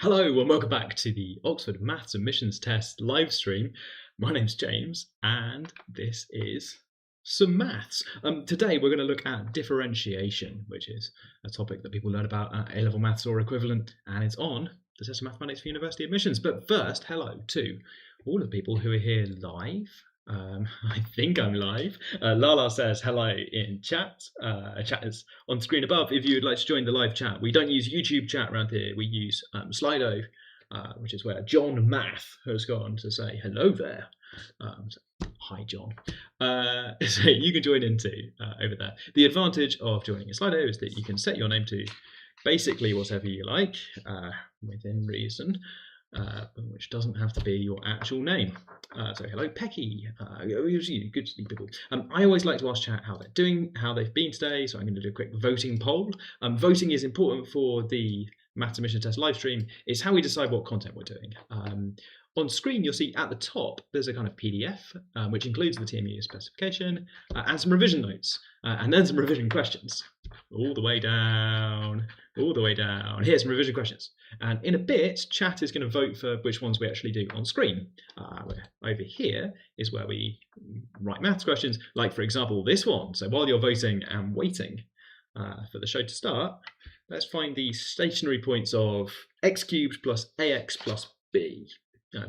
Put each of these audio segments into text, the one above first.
Hello and welcome back to the Oxford Maths Admissions Test live stream. My name's James and this is some maths. Today we're going to look at differentiation, which is a topic that people learn about at A-level maths or equivalent, and it's on the test of mathematics for university admissions. But first, hello to all of the people who are here live. I think I'm live. Lala says hello in chat. Chat is on screen above if you'd like to join the live chat. We don't use YouTube chat around here. We use Slido, which is where John Math has gone to say hello there. So, hi, John. So you can join into over there. The advantage of joining a Slido is that you can set your name to basically whatever you like within reason. Which doesn't have to be your actual name. So hello, Pecky. Good to see people. I always like to ask chat how they're doing, how they've been today. So I'm going to do a quick voting poll. Voting is important for the Maths Admission Test live stream. It's how we decide what content we're doing. On screen, you'll see at the top, there's a kind of PDF, which includes the TMUA specification and some revision notes, and then some revision questions. All the way down. Here's some revision questions. And in a bit, chat is going to vote for which ones we actually do on screen. Over here is where we write maths questions, like, for example, this one. So while you're voting and waiting for the show to start, let's find the stationary points of x cubed plus ax plus b.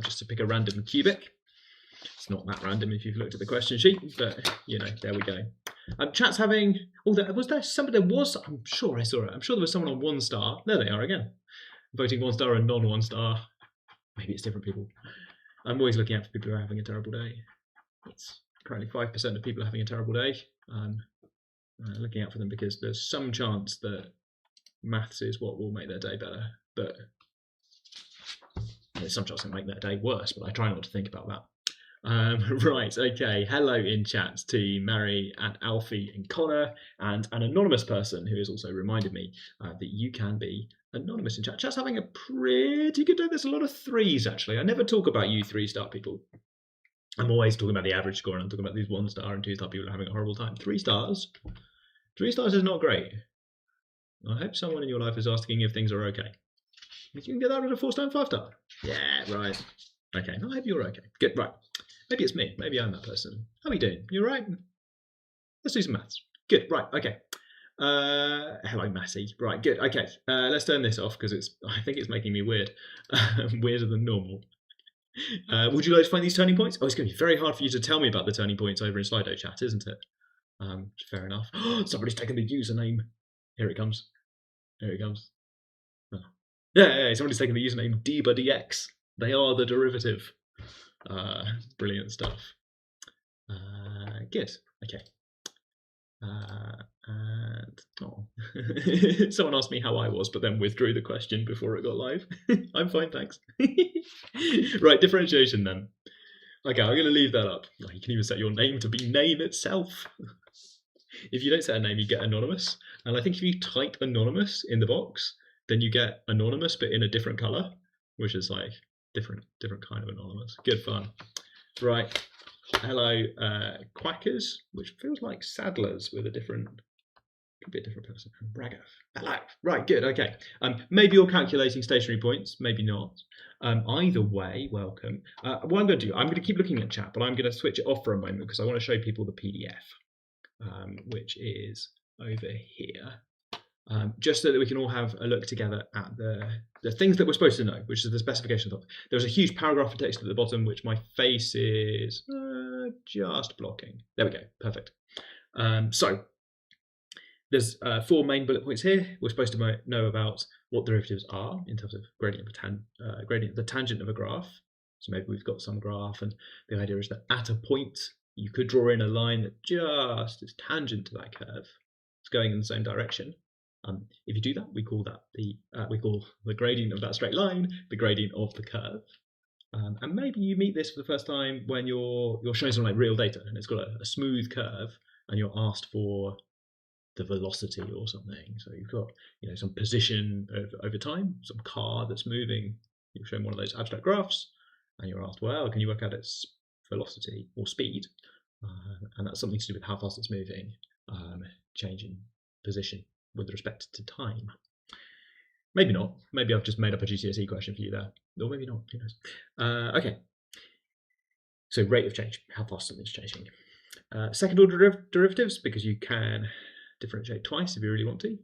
Just to pick a random cubic. It's not that random if you've looked at the question sheet, but you know, there we go. Chat's having. Oh, was there somebody? There was. I'm sure I saw it. I'm sure there was someone on 1 star. There they are again, voting 1 star and non 1 star. Maybe it's different people. I'm always looking out for people who are having a terrible day. It's currently 5% of people are having a terrible day. Looking out for them because there's some chance that maths is what will make their day better, but there's some chance it will make their day worse. But I try not to think about that. Right, okay. Hello in chat to Mary and Alfie and Connor and an anonymous person who has also reminded me that you can be anonymous in chat. Chat's having a pretty good day. There's a lot of 3s actually. I never talk about you 3-star people. I'm always talking about the average score, and I'm talking about these 1-star and 2-star people who are having a horrible time. 3 stars. 3 stars is not great. I hope someone in your life is asking if things are okay. If you can get that rid of 4-star and 5-star. Yeah, right. Okay, I hope you're okay. Good, right. Maybe it's me. Maybe I'm that person. How are you doing? You all right? Let's do some maths. Good, right, okay. Hello, Massey. Right, good, okay. Let's turn this off because I think it's making me weird. Weirder than normal. Would you like to find these turning points? Oh, it's going to be very hard for you to tell me about the turning points over in Slido chat, isn't it? Fair enough. Somebody's taken the username. Here it comes. Here it comes. Oh. Yeah, somebody's taken the username DBDX. They are the derivative. Brilliant stuff. Good. Okay. And someone asked me how I was, but then withdrew the question before it got live. I'm fine, thanks. Right, differentiation then. Okay, I'm going to leave that up. You can even set your name to be name itself. If you don't set a name, you get anonymous. And I think if you type anonymous in the box, then you get anonymous, but in a different color, which is like different kind of anonymous. Good fun. Right. Hello, Quackers, which feels like Saddlers with could be a different person. Bragger. Hello. Right, good, okay. Maybe you're calculating stationary points, maybe not. Either way, welcome. What I'm going to do, I'm going to keep looking at chat, but I'm going to switch it off for a moment because I want to show people the PDF, which is over here. Just so that we can all have a look together at the things that we're supposed to know, which is the specification. There's a huge paragraph of text at the bottom, which my face is just blocking. There we go, perfect. So there's 4 main bullet points here. We're supposed to know about what derivatives are in terms of gradient of the tangent of a graph. So maybe we've got some graph, and the idea is that at a point, you could draw in a line that just is tangent to that curve. It's going in the same direction. If you do that, we call the gradient of that straight line the gradient of the curve. And maybe you meet this for the first time when you're showing something like real data and it's got a smooth curve and you're asked for the velocity or something. So you've got some position over time, some car that's moving. You're showing one of those abstract graphs and you're asked, well, can you work out its velocity or speed? And that's something to do with how fast it's moving, change in position with respect to time. Maybe not. Maybe I've just made up a GCSE question for you there. Or maybe not. Who knows? Okay. So rate of change, how fast something's changing. Second order derivatives, because you can differentiate twice if you really want to.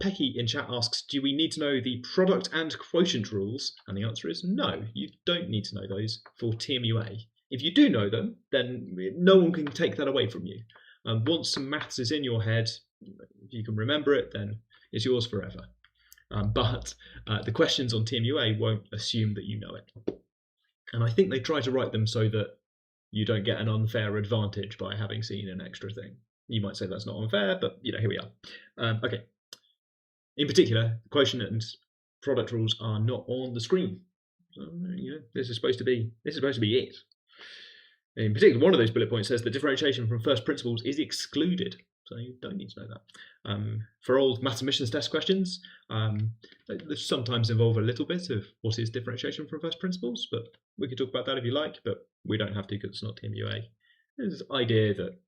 Pecky in chat asks, do we need to know the product and quotient rules? And the answer is no, you don't need to know those for TMUA. If you do know them, then no one can take that away from you. Once some maths is in your head, if you can remember it, then it's yours forever. But the questions on TMUA won't assume that you know it. And I think they try to write them so that you don't get an unfair advantage by having seen an extra thing. You might say that's not unfair, but here we are. Okay. In particular, quotient and product rules are not on the screen. So, this is supposed to be it. In particular, one of those bullet points says that differentiation from first principles is excluded. So you don't need to know that. For old mathematicians test questions, they sometimes involve a little bit of what is differentiation from first principles, but we can talk about that if you like, but we don't have to because it's not TMUA. There's this idea that,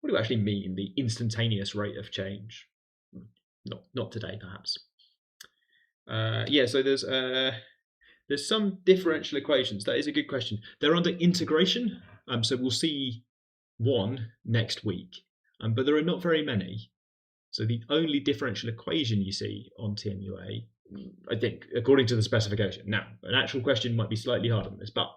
what do we actually mean, the instantaneous rate of change? Not today, perhaps. So there's some differential equations. That is a good question. They're under integration, so we'll see one next week. But there are not very many. So the only differential equation you see on TMUA, I think, according to the specification. Now, an actual question might be slightly harder than this, but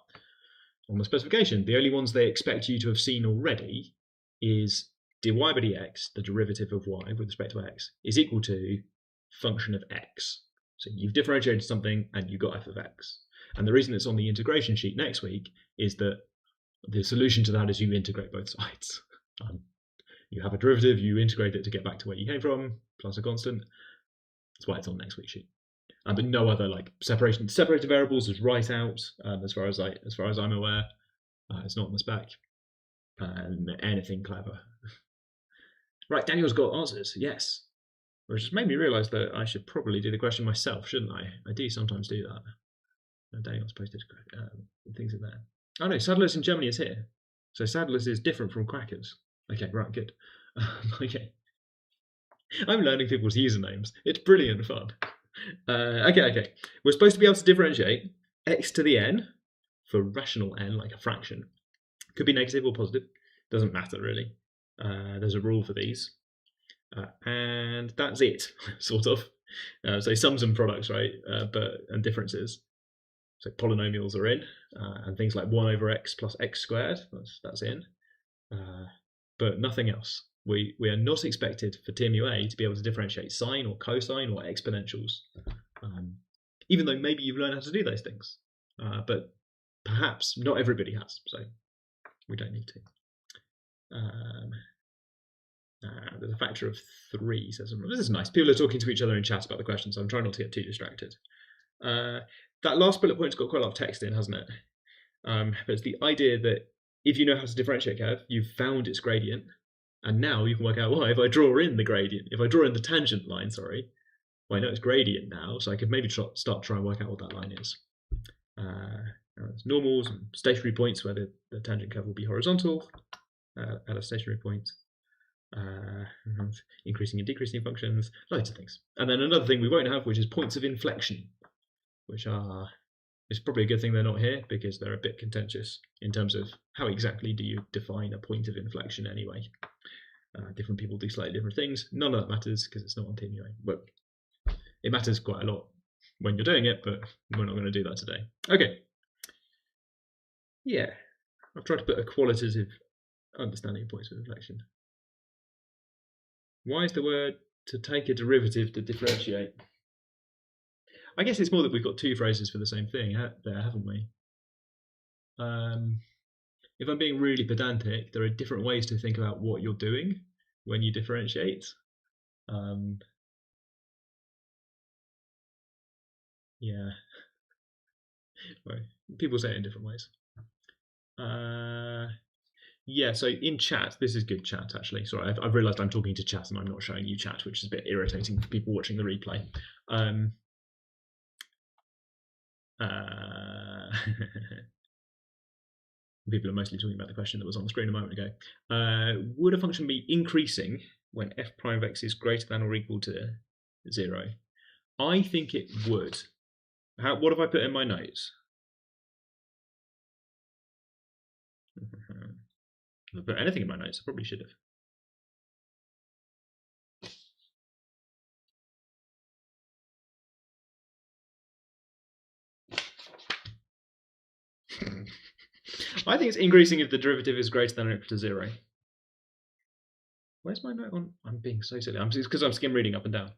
on the specification, the only ones they expect you to have seen already is dy by dx, the derivative of y with respect to x, is equal to function of x. So you've differentiated something and you got f of x. And the reason it's on the integration sheet next week is that the solution to that is you integrate both sides. You have a derivative, you integrate it to get back to where you came from, plus a constant. That's why it's on next week's sheet. But no other separated variables is right out, as far as I'm aware. It's not on the spec. Anything clever. Right, Daniel's got answers. Yes, which just made me realise that I should probably do the question myself, shouldn't I? I do sometimes do that. Daniel's posted things in there. Oh no, Sadler's in Germany is here. So Sadler's is different from Quackers. Okay, right, good. Okay. I'm learning people's usernames. It's brilliant fun. Okay. We're supposed to be able to differentiate x to the n for rational n, like a fraction. Could be negative or positive. Doesn't matter, really. There's a rule for these. And that's it, sort of. So sums and products, right? And differences. So polynomials are in, and things like 1 over x plus x squared, that's in. But nothing else. We are not expected for TMUA to be able to differentiate sine or cosine or exponentials, even though maybe you've learned how to do those things. But perhaps not everybody has, so we don't need to. There's a factor of 3, says someone. This is nice. People are talking to each other in chat about the question, so I'm trying not to get too distracted. That last bullet point's got quite a lot of text in, hasn't it? But it's the idea that if you know how to differentiate curve, you've found its gradient, and now you can work out, well, if I draw in the gradient, if I draw in the tangent line, well, I know it's gradient now, so I could maybe start trying to work out what that line is. There's normals and stationary points where the tangent curve will be horizontal at a stationary point. Increasing and decreasing functions, loads of things. And then another thing we won't have, which is points of inflection, which it's probably a good thing they're not here because they're a bit contentious in terms of how exactly do you define a point of inflection anyway. Different people do slightly different things. None of that matters because it's not on TMUA. But it matters quite a lot when you're doing it, but we're not going to do that today. Okay. Yeah, I've tried to put a qualitative understanding of points of inflection. Why is the word to take a derivative to differentiate? I guess it's more that we've got two phrases for the same thing there, haven't we? If I'm being really pedantic, there are different ways to think about what you're doing when you differentiate. Yeah. Well, people say it in different ways. Yeah, so in chat, this is good chat actually. Sorry, I've realised I'm talking to chat and I'm not showing you chat, which is a bit irritating for people watching the replay. People are mostly talking about the question that was on the screen a moment ago. Would a function be increasing when f prime of x is greater than or equal to 0? I think it would. What have I put in my notes? If I put anything in my notes, I probably should have. I think it's increasing if the derivative is greater than or equal to 0. Where's my note on? I'm being so silly. It's because I'm skim reading up and down.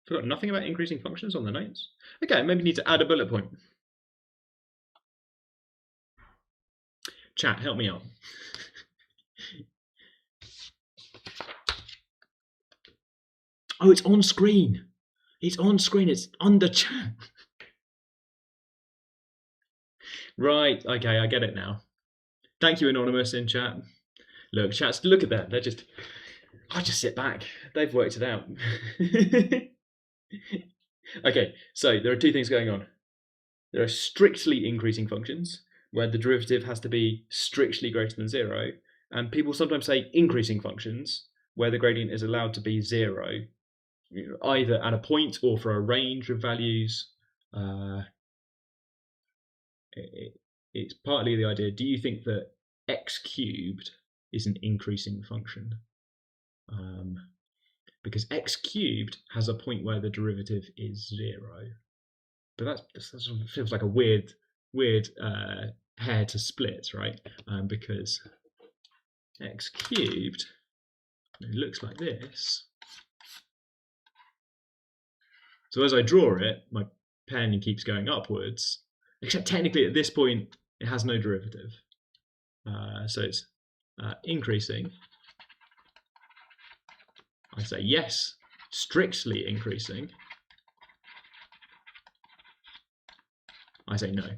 Forgot nothing about increasing functions on the notes. Okay, maybe need to add a bullet point. Chat, help me out. Oh, it's on screen. It's on screen. It's under chat. Right. Okay, I get it now. Thank you, Anonymous in chat. Look, chats, look at that. I just sit back. They've worked it out. Okay, so there are two things going on. There are strictly increasing functions, where the derivative has to be strictly greater than 0, and people sometimes say increasing functions, where the gradient is allowed to be 0, either at a point or for a range of values. It's partly the idea, do you think that x cubed is an increasing function? Because x cubed has a point where the derivative is 0. But that sort of feels like a weird hair to split, right? Because x cubed, it looks like this. So as I draw it, my pen keeps going upwards, except technically at this point it has no derivative. So it's increasing. I say yes, strictly increasing. I say no.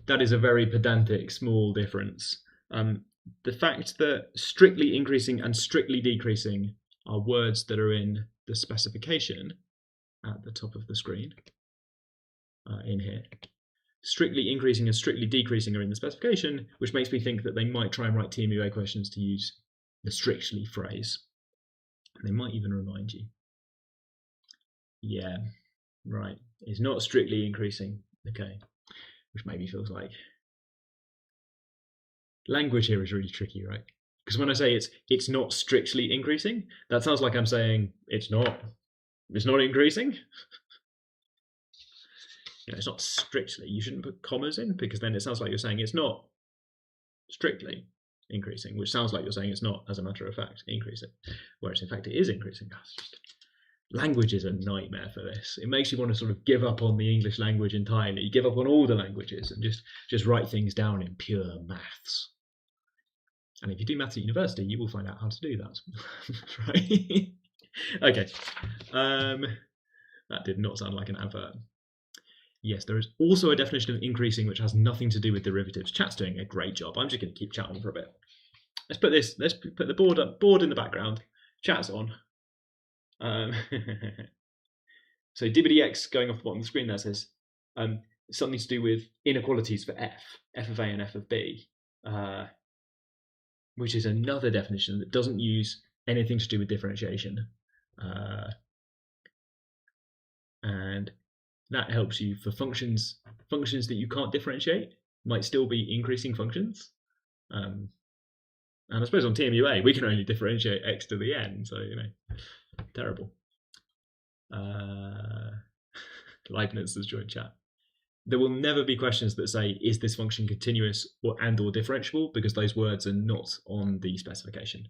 That is a very pedantic small difference. The fact that strictly increasing and strictly decreasing are words that are in the specification at the top of the screen, in here. Strictly increasing and strictly decreasing are in the specification, which makes me think that they might try and write TMUA questions to use the strictly phrase. And they might even remind you. Yeah, right. It's not strictly increasing. Okay. Which maybe feels like language here is really tricky, right? Because when I say it's not strictly increasing, that sounds like I'm saying it's not increasing. It's not strictly. You shouldn't put commas in, because then it sounds like you're saying it's not strictly increasing, which sounds like you're saying it's not, as a matter of fact, increasing, whereas in fact it is increasing. Language is a nightmare for this. It makes you want to sort of give up on the English language entirely, give up on all the languages, and just write things down in pure maths. And if you do maths at university, you will find out how to do that. Right? Okay. That did not sound like an advert. Yes, there is also a definition of increasing which has nothing to do with derivatives. Chat's doing a great job. I'm just going to keep chatting for a bit. Let's put the board in the background. Chat's on. So dBdx going off the bottom of the screen there says something to do with inequalities for f of a and f of b, which is another definition that doesn't use anything to do with differentiation, and that helps you for functions that you can't differentiate might still be increasing functions. And I suppose on TMUA we can only differentiate x to the n, so terrible. Leibniz has joined chat. There will never be questions that say, is this function continuous or differentiable, because those words are not on the specification.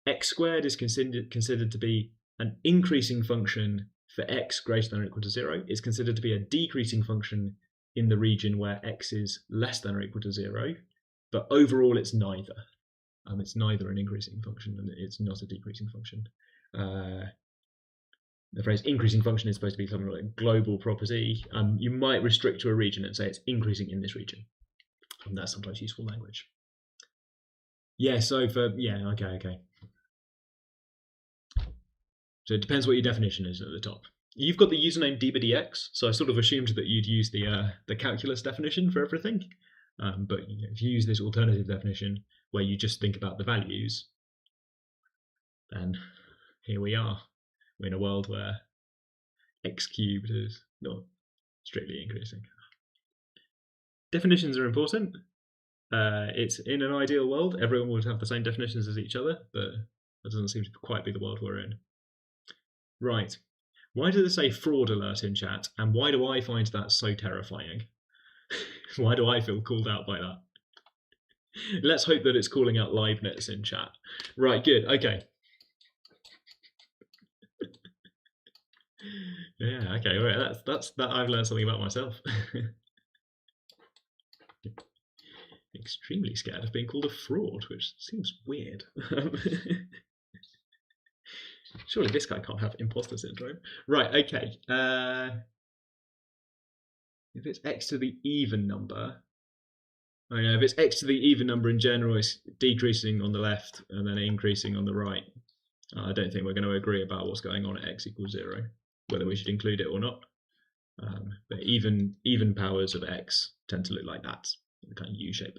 X squared is considered to be an increasing function for x greater than or equal to 0. It's considered to be a decreasing function in the region where x is less than or equal to 0. But overall, it's neither. It's neither an increasing function and it's not a decreasing function. The phrase increasing function is supposed to be something like a global property. You might restrict to a region and say it's increasing in this region. And that's sometimes useful language. Yeah, so okay. So it depends what your definition is at the top. You've got the username dBdx, so I sort of assumed that you'd use the calculus definition for everything. But if you use this alternative definition where you just think about the values, then here we are. We're in a world where x cubed is not strictly increasing. Definitions are important. It's in an ideal world, everyone would have the same definitions as each other, but that doesn't seem to quite be the world we're in. Right. Why does it say fraud alert in chat, and why do I find that so terrifying? Why do I feel called out by that? Let's hope that it's calling out Leibniz in chat. Right, good, okay. Yeah, okay, right, that's that I've learned something about myself. Extremely scared of being called a fraud, which seems weird. Surely this guy can't have imposter syndrome. Right, okay. If it's x to the even number, I know if it's x to the even number in general, it's decreasing on the left and then increasing on the right. I don't think we're going to agree about what's going on at x equals 0, whether we should include it or not. But even powers of x tend to look like that, the kind of U shape.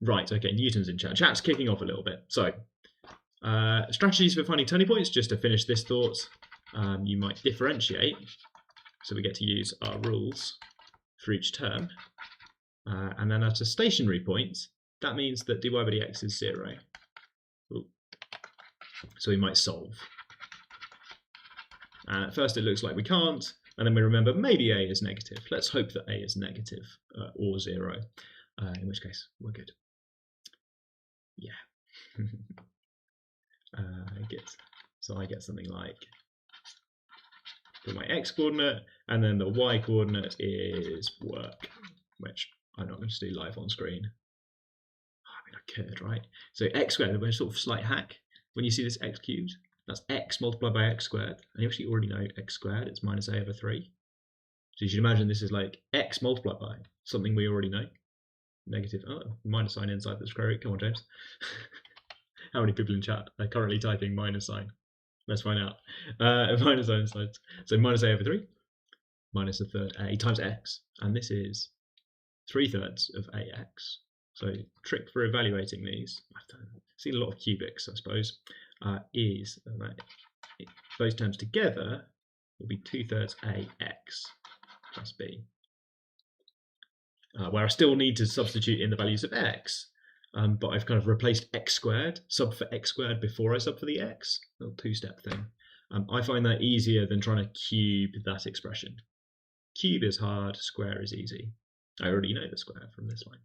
Right, okay, Newton's in chat. Chat's kicking off a little bit. So, strategies for finding turning points, just to finish this thought, you might differentiate. So we get to use our rules for each term. And then at a stationary point, that means that dy by dx is 0. Ooh. So we might solve. And at first it looks like we can't, and then we remember maybe a is negative. Let's hope that a is negative or 0, in which case we're good. Yeah. I get something like, for my x coordinate, and then the y coordinate is work, which I'm not going to do live on screen. I mean, I could, right? So x squared, we're sort of slight hack. When you see this x cubed, that's x multiplied by x squared. And you actually already know x squared, it's minus a over 3. So you should imagine this is like x multiplied by something we already know. Negative, minus sign inside the square root. Come on, James. How many people in chat are currently typing minus sign? Let's find out. Minus sign inside. So minus a over 3, minus a third a times x. And this is 3/3 of ax. So trick for evaluating these, I've seen a lot of cubics, I suppose, is that those terms together will be 2/3 ax plus b. Where I still need to substitute in the values of x, but I've kind of replaced x squared, sub for x squared before I sub for the x, a little two-step thing. I find that easier than trying to cube that expression. Cube is hard, square is easy. I already know the square from this line.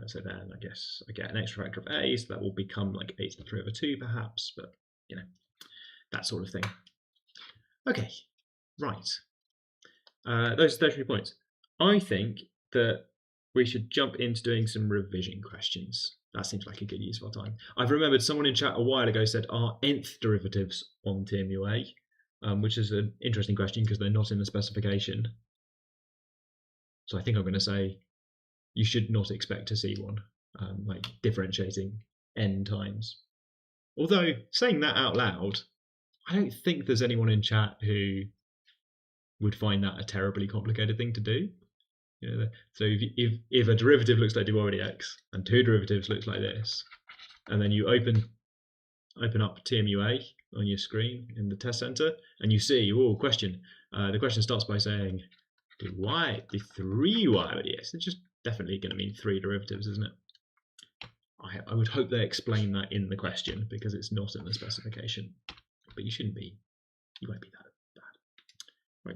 So then I guess I get an extra factor of a, so that will become like a to the 3 over 2 perhaps, but you know, that sort of thing. Okay, right. Those are 33 points. I think that we should jump into doing some revision questions. That seems like a good use of our time. I've remembered someone in chat a while ago said, are nth derivatives on TMUA? Which is an interesting question because they're not in the specification. So I think I'm going to say you should not expect to see one, like differentiating n times. Although, saying that out loud, I don't think there's anyone in chat who would find that a terribly complicated thing to do. You know, so if a derivative looks like dy by dx and two derivatives looks like this, and then you open up TMUA on your screen in the test center, and you see, question. The question starts by saying, the 3y by dx. It's just definitely going to mean 3 derivatives, isn't it? I would hope they explain that in the question because it's not in the specification. But you won't be that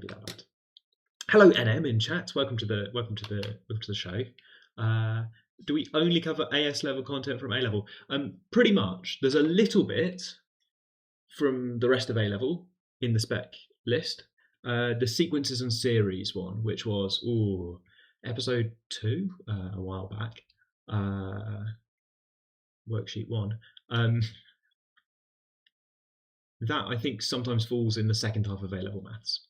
bad. Hello NM in chat. Welcome to the show. Do we only cover AS level content from A level? Pretty much. There's a little bit from the rest of A level in the spec list. The sequences and series one, which was episode 2 a while back, worksheet 1. That I think sometimes falls in the second half of A level maths.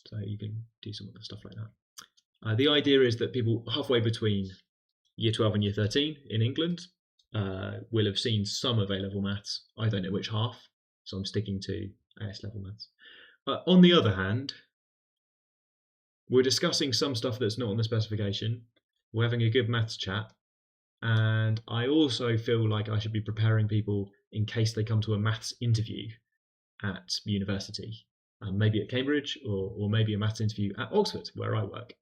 So you can do some of the stuff like that. The idea is that people halfway between year 12 and year 13 in England will have seen some of A-level maths. I don't know which half, so I'm sticking to AS level maths. On the other hand, we're discussing some stuff that's not on the specification. We're having a good maths chat, And I also feel like I should be preparing people in case they come to a maths interview at university, maybe at Cambridge or maybe a maths interview at Oxford, where I work.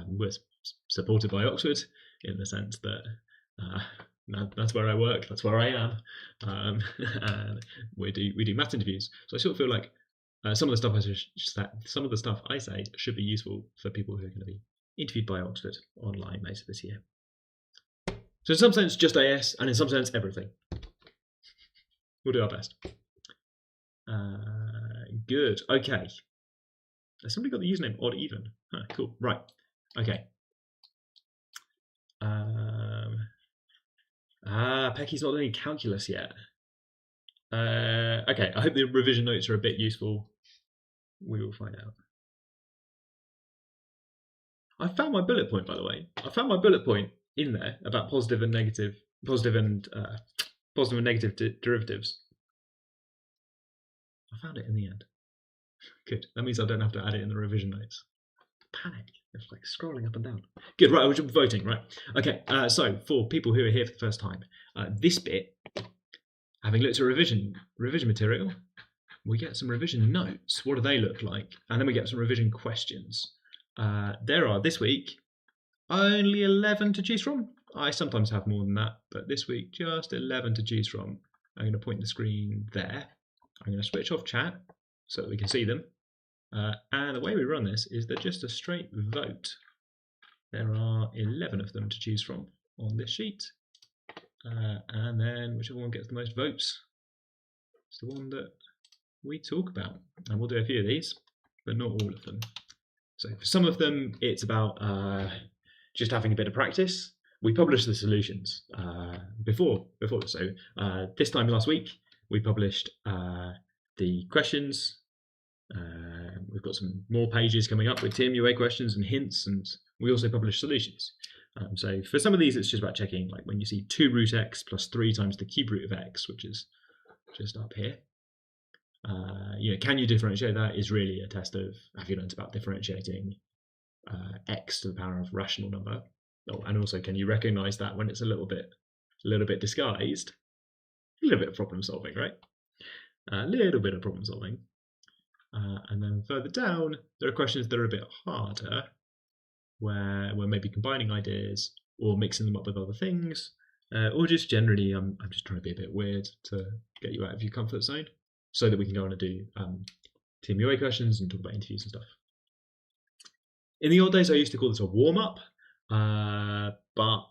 We're supported by Oxford in the sense that that's where I work, that's where I am, and we do maths interviews. So I sort of feel like some of the stuff I say should be useful for people who are going to be interviewed by Oxford online later this year. So in some sense, just AS, and in some sense, everything. We'll do our best. Good. Okay. Has somebody got the username odd even? Huh, cool. Right. Okay. Pecky's not doing calculus yet. Okay. I hope the revision notes are a bit useful. We will find out. I found my bullet point, by the way. I found my bullet point in there about positive and negative derivatives. I found it in the end. Good. That means I don't have to add it in the revision notes. Panic. It's like scrolling up and down. Good. Right. We're voting. Right. Okay. So for people who are here for the first time, this bit, having looked at revision material, we get some revision notes. What do they look like? And then we get some revision questions. There are this week only 11 to choose from. I sometimes have more than that, but this week just 11 to choose from. I'm going to point the screen there. I'm going to switch off chat so that we can see them. And the way we run this is they're just a straight vote. There are 11 of them to choose from on this sheet. And then whichever one gets the most votes is the one that we talk about. And we'll do a few of these, but not all of them. So for some of them, it's about just having a bit of practice. We published the solutions before. So this time last week, we published the questions. We've got some more pages coming up with TMUA questions and hints, and we also published solutions. So for some of these, it's just about checking, like when you see 2 root x plus 3 times the cube root of x, which is just up here. Can you differentiate that is really a test of, have you learned about differentiating x to the power of rational number? Oh, and also, can you recognize that when it's a little bit disguised? A little bit of problem solving, right? A little bit of problem solving. And then further down, there are questions that are a bit harder, where we're maybe combining ideas or mixing them up with other things, or just generally, I'm just trying to be a bit weird to get you out of your comfort zone, so that we can go on and do TMUA questions and talk about interviews and stuff. In the old days, I used to call this a warm-up, but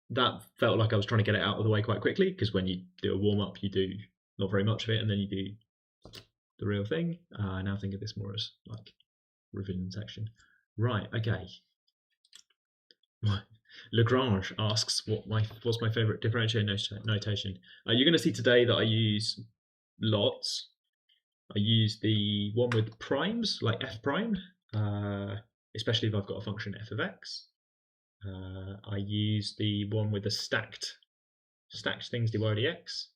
that felt like I was trying to get it out of the way quite quickly, because when you do a warm-up, you do not very much of it, and then you do the real thing. I now think of this more as like revision section. Right, okay. Lagrange asks what's my favourite differentiation notation. You're going to see today that I use lots. I use the one with primes, like f prime, especially if I've got a function f of x. I use the one with the stacked things dy dx,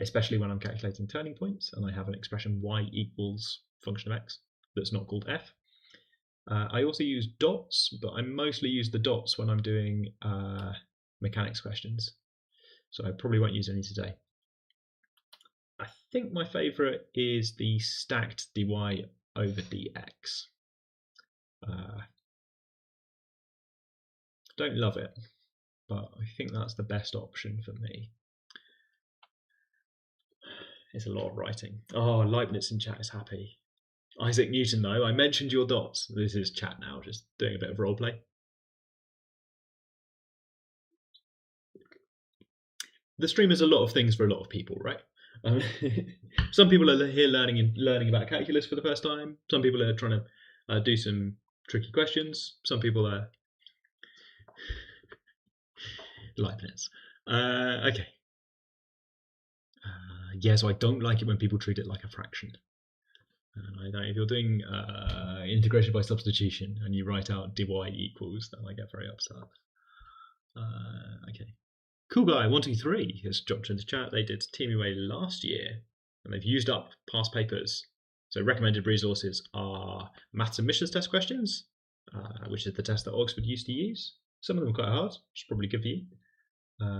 especially when I'm calculating turning points and I have an expression y equals function of x that's not called f. I also use dots, but I mostly use the dots when I'm doing mechanics questions, so I probably won't use any today. I think my favourite is the stacked dy over dx. Don't love it, but I think that's the best option for me. It's a lot of writing. Oh, Leibniz in chat is happy. Isaac Newton, though, I mentioned your dots. This is chat now, just doing a bit of roleplay. The stream is a lot of things for a lot of people, right? Some people are here learning about calculus for the first time. Some people are trying to do some tricky questions. Some people are Leibniz. Okay. Yeah, so I don't like it when people treat it like a fraction. If you're doing integration by substitution and you write out dy equals, then I get very upset. Okay. Cool Guy 123 has dropped into chat. They did TMUA last year and they've used up past papers. So recommended resources are maths admissions test questions, which is the test that Oxford used to use. Some of them are quite hard, which is probably good for you.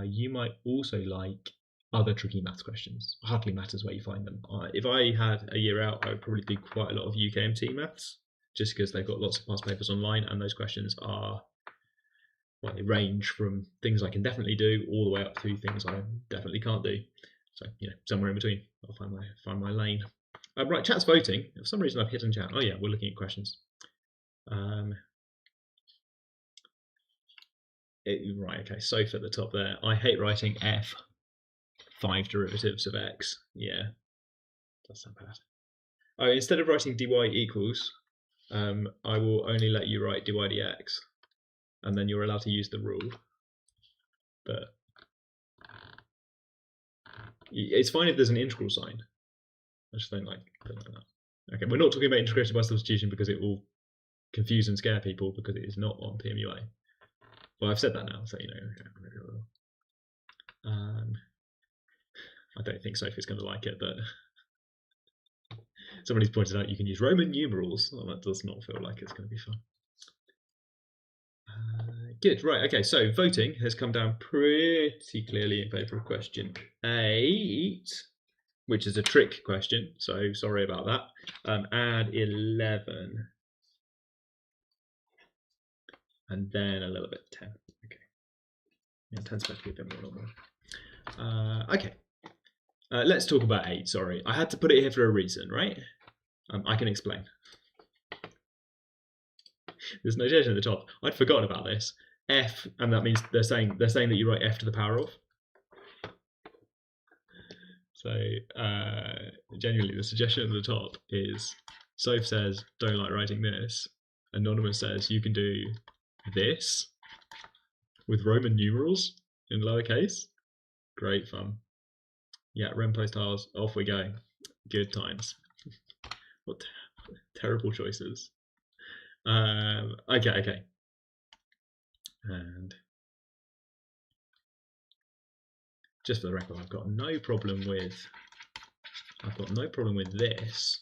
You might also like other tricky maths questions. Hardly matters where you find them. If I had a year out, I would probably do quite a lot of UKMT maths, just because they've got lots of past papers online, and those questions are, well, they range from things I can definitely do all the way up to things I definitely can't do. So, somewhere in between, I'll find my lane. Right, chat's voting. For some reason, I've hidden chat. Oh yeah, we're looking at questions. Right, okay, Soph at the top there. I hate writing f 5 derivatives of x. Yeah, that's not bad. Oh, instead of writing dy equals, I will only let you write dy dx, and then you're allowed to use the rule. But it's fine if there's an integral sign. I just don't like that. Okay, we're not talking about integration by substitution because it will confuse and scare people, because it is not on TMUA. Well, I've said that now, so I don't think Sophie's going to like it, but somebody's pointed out you can use Roman numerals. Well, that does not feel like it's going to be fun. Good, right, okay, so voting has come down pretty clearly in favour of question 8, which is a trick question, so sorry about that. Add 11. And then a little bit 10. Okay. Yeah, 10's supposed to be a bit more normal. Okay. Let's talk about 8, sorry. I had to put it here for a reason, right? I can explain. There's notation at the top. I'd forgotten about this. F, and that means they're saying that you write f to the power of. So genuinely, the suggestion at the top is, Soph says, don't like writing this. Anonymous says you can do this with Roman numerals in lowercase. Great fun. Yeah, Rem post tiles, off we go. Good times. What terrible choices. Okay. And just for the record, I've got no problem with this.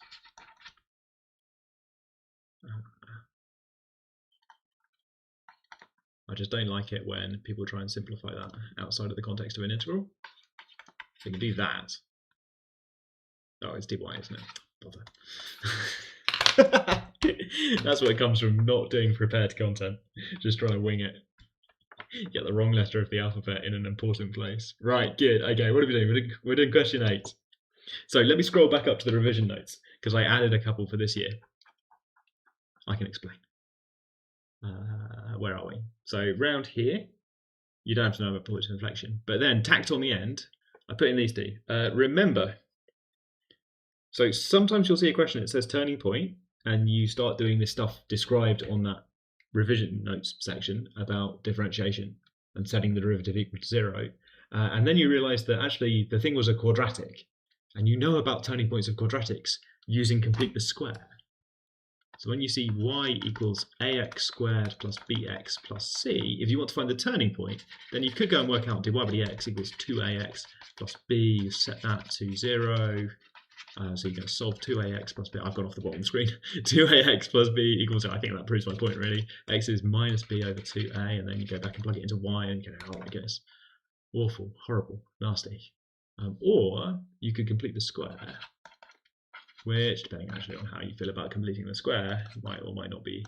I just don't like it when people try and simplify that outside of the context of an integral. So you can do that. Oh, it's dy, isn't it? Bother. That's what it comes from not doing prepared content. Just trying to wing it. Get the wrong letter of the alphabet in an important place. Right, good. Okay, what are we doing? We're doing question 8. So let me scroll back up to the revision notes, because I added a couple for this year. I can explain. Where are we? So round here, you don't have to know about positive inflection, but then tacked on the end, I put in these two. Remember, so sometimes you'll see a question that says turning point, and you start doing this stuff described on that revision notes section about differentiation and setting the derivative equal to 0. And then you realize that actually the thing was a quadratic, and you know about turning points of quadratics using complete the square. So when you see y equals ax squared plus bx plus c, if you want to find the turning point, then you could go and work out dy by dx equals 2ax plus b, you set that to 0. So you're going to solve 2ax plus b. I've gone off the bottom screen. 2ax plus b equals 0. I think that proves my point, really. X is minus b over 2a, and then you go back and plug it into y and get out, I guess. Awful, horrible, nasty. Or you could complete the square, which, depending actually on how you feel about completing the square, might or might not be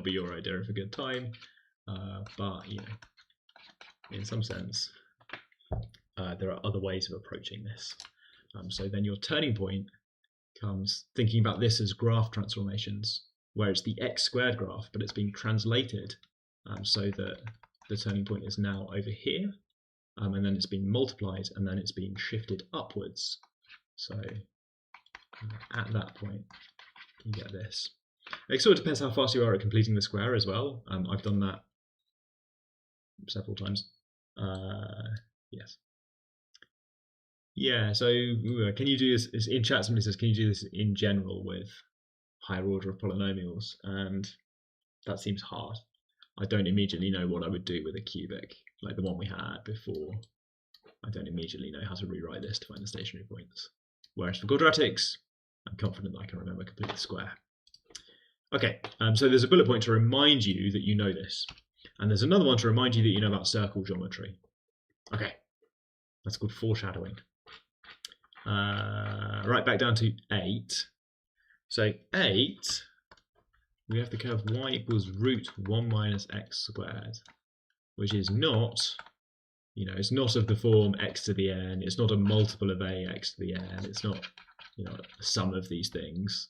your idea of a good time. But in some sense, there are other ways of approaching this. So then your turning point comes thinking about this as graph transformations, where it's the x squared graph, but it's being translated so that the turning point is now over here, and then it's been multiplied, and then it's been shifted upwards. So at that point, you get this. It sort of depends how fast you are at completing the square as well. I've done that several times. Yes. Yeah, so can you do this in chat? Somebody says, can you do this in general with higher order of polynomials? And that seems hard. I don't immediately know what I would do with a cubic, like the one we had before. I don't immediately know how to rewrite this to find the stationary points. Whereas for quadratics, I'm confident that I can remember complete the square. Okay, so there's a bullet point to remind you that you know this. And there's another one to remind you that you know about circle geometry. Okay, that's called foreshadowing. Right, back down to 8. So 8, we have the curve y equals root 1 minus x squared, which is not, it's not of the form x to the n, it's not a multiple of a x to the n, it's not, a sum of these things.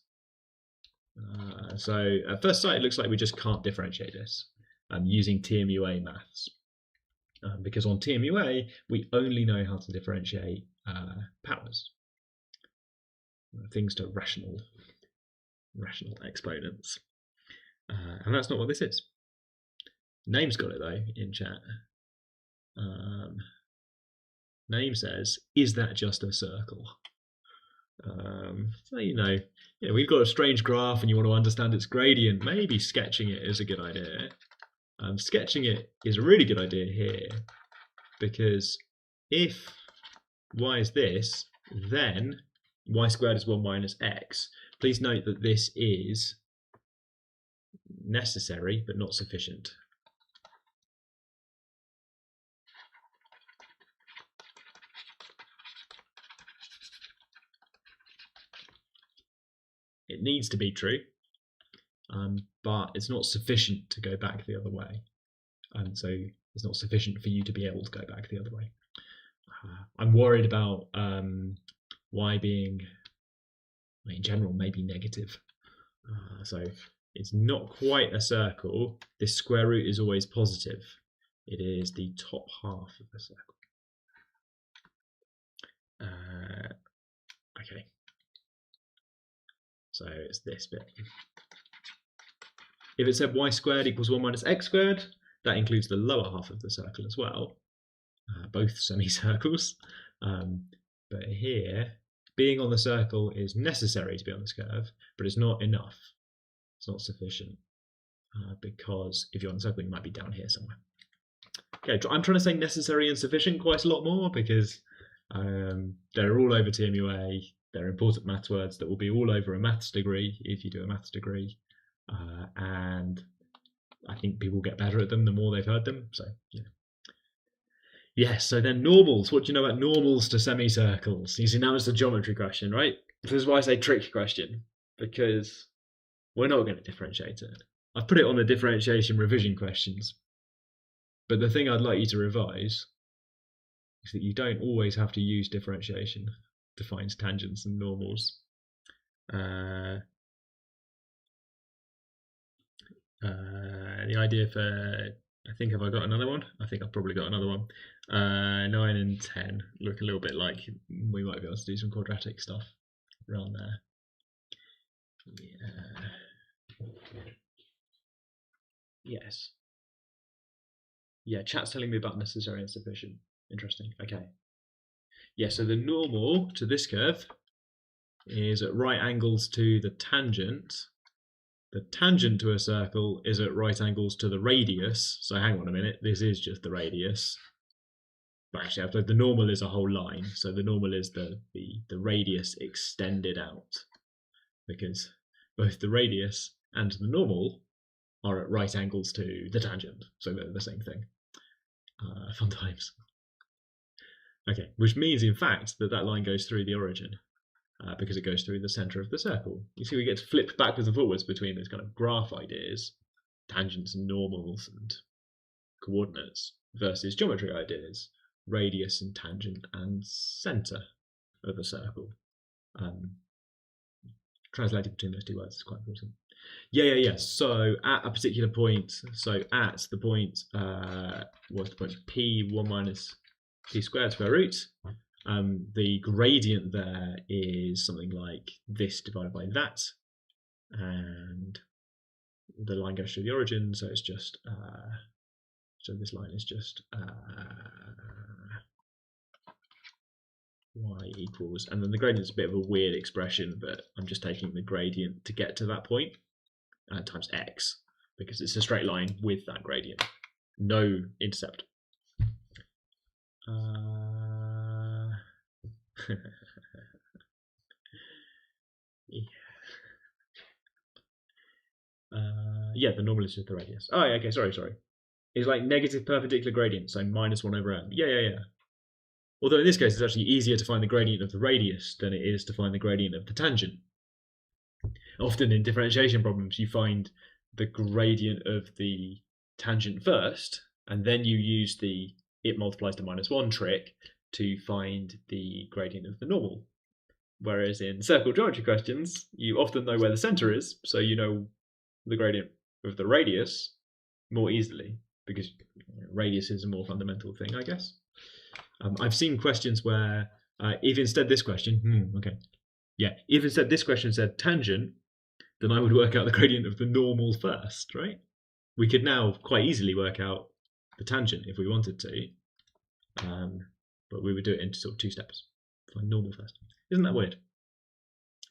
So at first sight, it looks like we just can't differentiate this using TMUA maths. Because on TMUA, we only know how to differentiate powers, things to rational exponents. And that's not what this is. Name's got it though in chat. Name says, is that just a circle? So we've got a strange graph and you want to understand its gradient, maybe sketching it is a good idea. Sketching it is a really good idea here, because if y is this, then y squared is 1 minus x. Please note that this is necessary but not sufficient. It needs to be true, but it's not sufficient to go back the other way. So it's not sufficient for you to be able to go back the other way. I'm worried about y being, in general, maybe negative. So it's not quite a circle. This square root is always positive. It is the top half of the circle. Okay. So it's this bit. If it said y squared equals 1 minus x squared, that includes the lower half of the circle as well, both semicircles. But here, being on the circle is necessary to be on this curve, but it's not enough. It's not sufficient, because if you're on the circle, you might be down here somewhere. Okay, I'm trying to say necessary and sufficient quite a lot more, because they're all over TMUA. They're important maths words that will be all over a maths degree if you do a maths degree. And I think people get better at them the more they've heard them. So, Yes, so then normals. What do you know about normals to semicircles? You see, now it's a geometry question, right? This is why I say trick question, because we're not going to differentiate it. I've put it on the differentiation revision questions. But the thing I'd like you to revise is that you don't always have to use differentiation to find tangents and normals. The idea for, I think, have I got another one? I think I've probably got another one. 9 and 10 look a little bit like we might be able to do some quadratic stuff around there. Yeah. Yes. Yeah, chat's telling me about necessary and sufficient. Interesting. Okay. Yeah, so the normal to this curve is at right angles to the tangent. The tangent to a circle is at right angles to the radius. So hang on a minute, this is just the radius. But actually, the normal is a whole line. So the normal is the radius extended out, because both the radius and the normal are at right angles to the tangent. So they're the same thing. Fun times. Okay, which means, in fact, that line goes through the origin. Because it goes through the centre of the circle. You see, we get to flip backwards and forwards between those kind of graph ideas, tangents and normals and coordinates, versus geometry ideas, radius and tangent and centre of a circle. Translating between those two words is quite important. Yeah. So at a particular point, at the point, what's the point? P 1 minus p squared square root. The gradient there is something like this divided by that, and the line goes through the origin, so it's just so this line is just y equals, and then the gradient is a bit of a weird expression, but I'm just taking the gradient to get to that point times x, because it's a straight line with that gradient, no intercept. Yeah, the normal is just the radius. Oh, yeah, okay, sorry. is like negative perpendicular gradient, so -1 over m. Yeah. Although in this case, it's actually easier to find the gradient of the radius than it is to find the gradient of the tangent. Often in differentiation problems, you find the gradient of the tangent first, and then you use the it multiplies to -1 trick to find the gradient of the normal. Whereas in circle geometry questions, you often know where the center is, so you know the gradient of the radius more easily, because radius is a more fundamental thing, I guess. I've seen questions where if instead this question said tangent, then I would work out the gradient of the normal first, right? We could now quite easily work out the tangent if we wanted to, but we would do it in sort of 2 steps. Find normal first. Isn't that weird?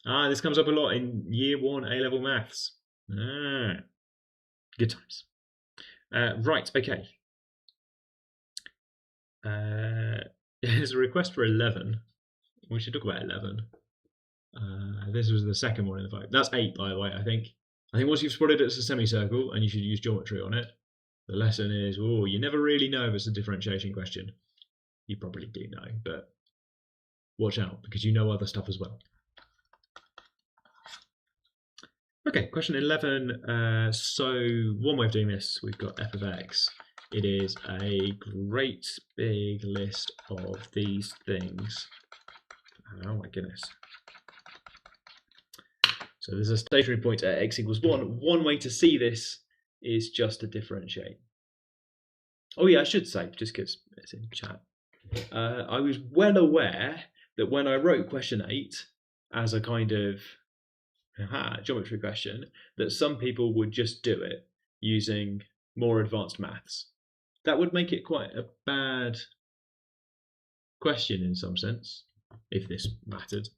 This comes up a lot in year 1 A-level maths. Good times. Right, okay. There's a request for 11. We should talk about 11. This was the second one in the 5. That's 8, by the way, I think. I think once you've spotted it as a semicircle and you should use geometry on it, the lesson is, you never really know if it's a differentiation question. You probably do know, but watch out, because you know other stuff as well. Okay, question 11. So one way of doing this, we've got f of x. It is a great big list of these things. Oh my goodness. So there's a stationary point at x equals 1. One way to see this is just to differentiate. Oh yeah, I should say, just because it's in chat. I was well aware that when I wrote question 8 as a kind of geometry question, that some people would just do it using more advanced maths. That would make it quite a bad question in some sense, if this mattered.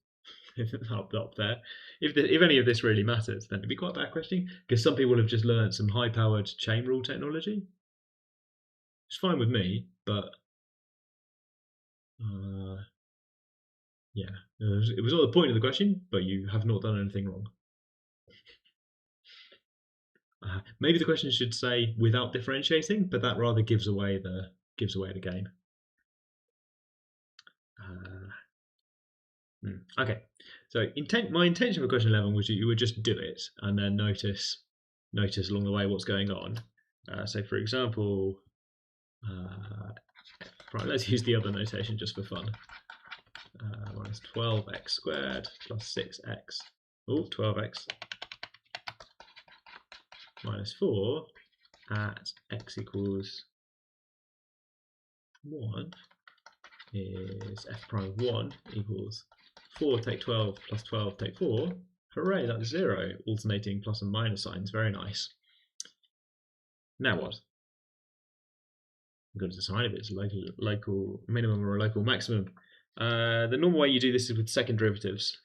up there. If any of this really matters, then it'd be quite a bad question, because some people have just learned some high-powered chain rule technology. It's fine with me, but yeah, it was not the point of the question, but you have not done anything wrong. Maybe the question should say without differentiating, but that rather gives away the game. Okay, so my intention for question 11 was that you would just do it and then notice along the way what's going on. So for example, right, let's use the other notation just for fun. Minus 12x squared plus 6x. 12x minus 4 at x equals 1 is f prime 1 equals 4 take 12 plus 12 take 4. Hooray, that's 0. Alternating plus and minus signs, very nice. Now what? We've got to decide if it's a local minimum or a local maximum. The normal way you do this is with second derivatives.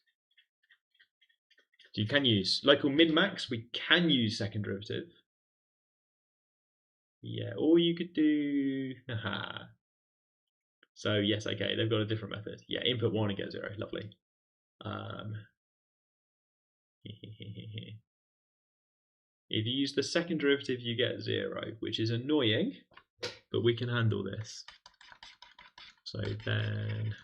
You can use local min-max, we can use second derivative. Yeah, or you could do, So yes, okay, they've got a different method. Yeah, input 1 and get 0, lovely. If you use the second derivative, you get 0, which is annoying, but we can handle this. So then,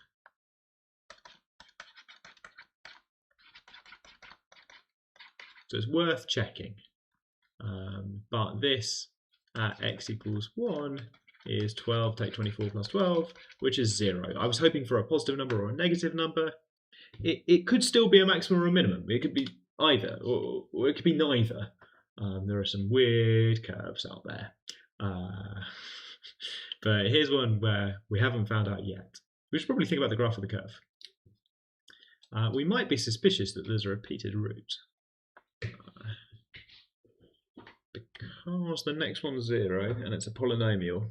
so it's worth checking. But this at x equals 1 is 12 take 24 plus 12, which is 0. I was hoping for a positive number or a negative number. It could still be a maximum or a minimum. It could be either, or it could be neither. There are some weird curves out there. But here's one where we haven't found out yet. We should probably think about the graph of the curve. We might be suspicious that there's a repeated root. Because the next one's 0 and it's a polynomial.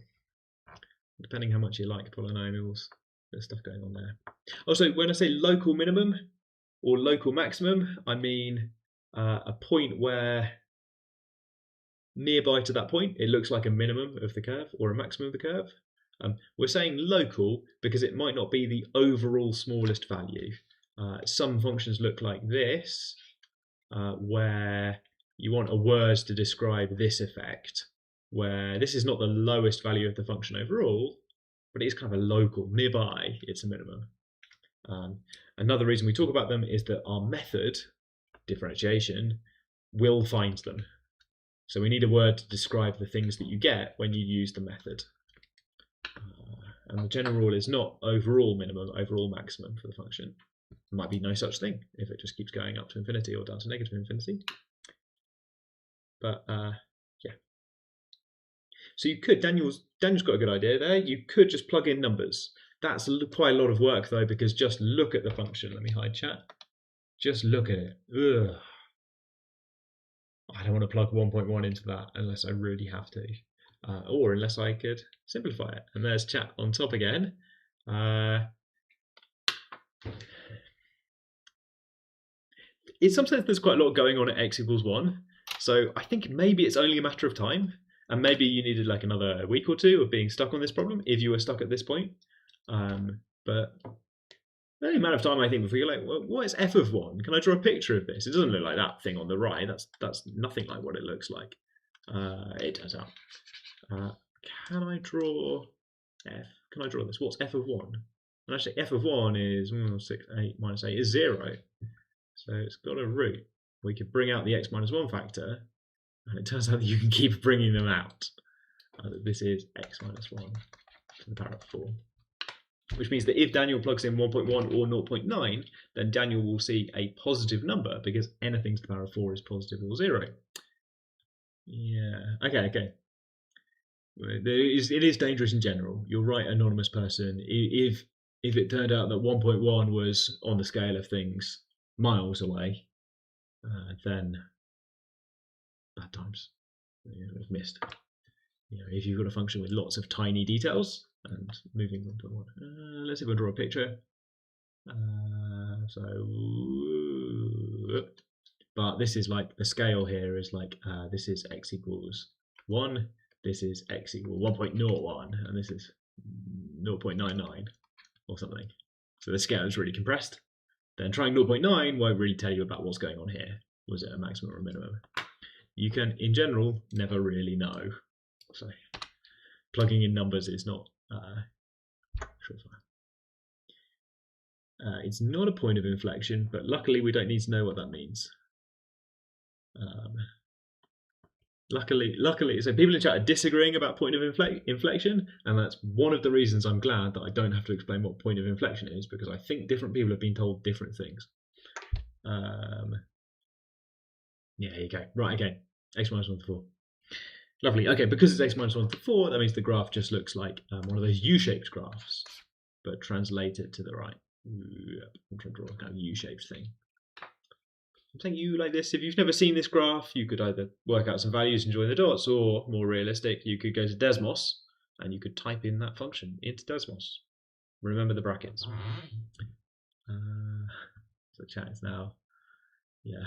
Depending how much you like polynomials, there's stuff going on there. Also, when I say local minimum or local maximum, I mean a point where nearby to that point it looks like a minimum of the curve or a maximum of the curve. We're saying local because it might not be the overall smallest value. Some functions look like this, where you want a word to describe this effect, where this is not the lowest value of the function overall, but it is kind of a local, nearby, it's a minimum. Another reason we talk about them is that our method, differentiation, will find them. So we need a word to describe the things that you get when you use the method. And the general rule is not overall minimum, overall maximum for the function. There might be no such thing if it just keeps going up to infinity or down to negative infinity. But yeah. So you could, Daniel's got a good idea there. You could just plug in numbers. That's quite a lot of work though, because just look at the function. Let me hide chat. Just look at it. Ugh. I don't want to plug 1.1 into that unless I really have to. Or unless I could simplify it. And there's chat on top again. In some sense, there's quite a lot going on at x equals 1. So I think maybe it's only a matter of time. And maybe you needed like another week or two of being stuck on this problem if you were stuck at this point. But only a matter of time, I think, before you're like, well, what is f of 1? Can I draw a picture of this? It doesn't look like that thing on the right. That's nothing like what it looks like. It turns out. Can I draw f? Can I draw this? What's f of 1? And actually, f of 1 is 6, 8 minus 8 is 0. So it's got a root. We could bring out the x minus 1 factor, and it turns out that you can keep bringing them out. This is x minus 1 to the power of 4. Which means that if Daniel plugs in 1.1 or 0.9, then Daniel will see a positive number because anything to the power of 4 is positive or 0. Yeah, okay. It is dangerous in general. You're right, anonymous person. If it turned out that 1.1 was on the scale of things miles away, then bad times. You've missed. If you've got a function with lots of tiny details and moving 1.1. Let's see if I draw a picture. But this is like the scale here is like this is x equals 1. This is x equals 1.01, and this is 0.99 or something. So the scale is really compressed. Then trying 0.9 won't really tell you about what's going on here. Was it a maximum or a minimum? You can, in general, never really know. So plugging in numbers is not surefire. It's not a point of inflection, but luckily we don't need to know what that means. Luckily, so people in chat are disagreeing about point of inflection, and that's one of the reasons I'm glad that I don't have to explain what point of inflection is, because I think different people have been told different things. Yeah, here you go. Right, okay. X minus 1 to 4. Lovely. Okay, because it's x minus 1 to 4, that means the graph just looks like one of those U-shaped graphs, but translated to the right. I'm trying to draw a kind of U-shaped thing. I'm saying you like this. If you've never seen this graph, you could either work out some values and join the dots, or more realistic, you could go to Desmos and you could type in that function into Desmos. Remember the brackets. So chat is now, yeah.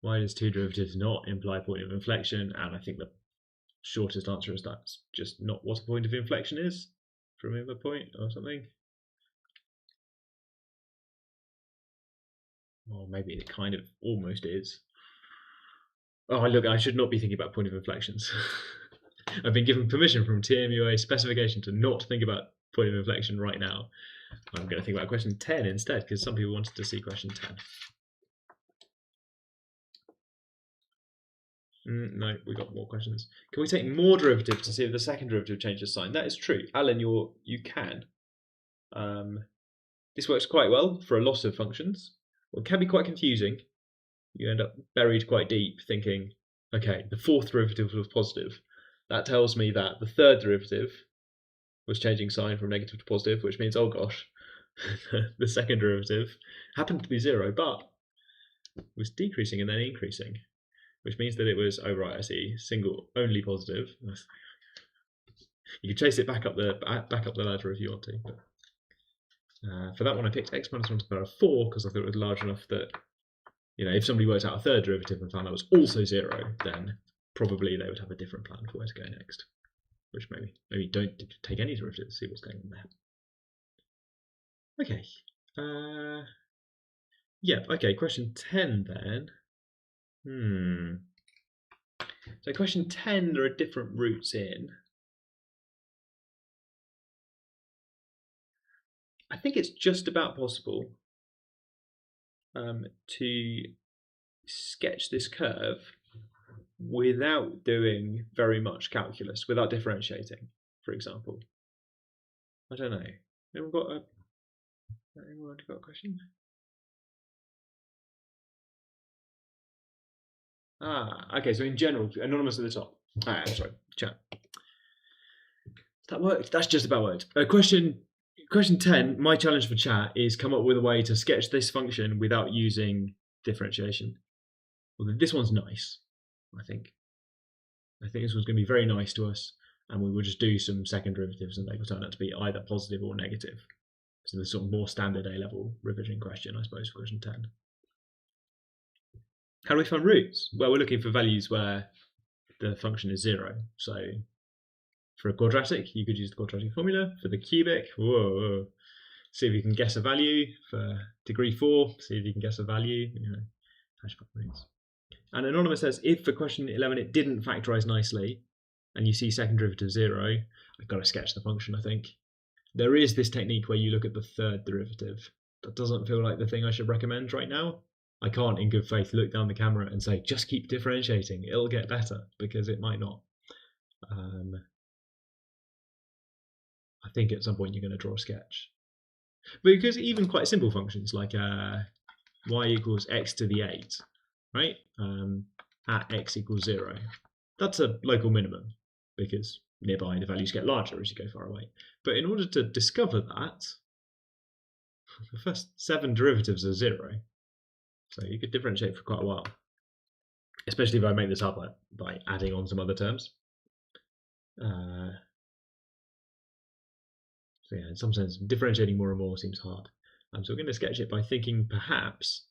Why does two derivatives not imply point of inflection? And I think the shortest answer is that's just not what a point of inflection is. Remember point or something. Or maybe it kind of almost is. Oh, look, I should not be thinking about point of inflections. I've been given permission from TMUA specification to not think about point of inflection right now. I'm going to think about question 10 instead, because some people wanted to see question 10. No, we got more questions. Can we take more derivatives to see if the second derivative changes sign? That is true. Alan, you can. This works quite well for a lot of functions. Well, it can be quite confusing. You end up buried quite deep thinking, okay, the fourth derivative was positive. That tells me that the third derivative was changing sign from negative to positive, which means, oh gosh, the second derivative happened to be 0, but was decreasing and then increasing, which means that it was, oh right, I see, single, only positive. You can chase it back up the ladder if you want to. But, for that one, I picked x minus 1 to the power of 4 because I thought it was large enough that, if somebody worked out a third derivative and found that was also 0, then probably they would have a different plan for where to go next. Which maybe don't take any derivatives, see what's going on there. Okay. Yeah, okay, question 10 then. So question 10, there are different routes in. I think it's just about possible to sketch this curve without doing very much calculus, without differentiating, for example. I don't know. Anyone got a question? Okay, so in general, anonymous at the top. Sorry, chat. That worked. That's just about worked. Question 10, my challenge for chat is come up with a way to sketch this function without using differentiation. Well, this one's nice, I think. I think this one's going to be very nice to us, and we will just do some second derivatives and they will turn out to be either positive or negative. So the sort of more standard A-level revision question, I suppose, for question 10. How do we find roots? Well, we're looking for values where the function is 0. So for a quadratic, you could use the quadratic formula. For the cubic, see if you can guess a value. For degree 4, see if you can guess a value. Hash roots. And Anonymous says, if for question 11 it didn't factorise nicely, and you see second derivative 0, I've got to sketch the function, I think. There is this technique where you look at the third derivative. That doesn't feel like the thing I should recommend right now. I can't, in good faith, look down the camera and say, just keep differentiating, it'll get better, because it might not. I think at some point you're going to draw a sketch. Because even quite simple functions like y equals x to the 8, right? At x equals 0. That's a local minimum, because nearby the values get larger as you go far away. But in order to discover that, the first 7 derivatives are 0. So you could differentiate for quite a while, especially if I make this up by adding on some other terms. So yeah, in some sense, differentiating more and more seems hard. So we're going to sketch it by thinking perhaps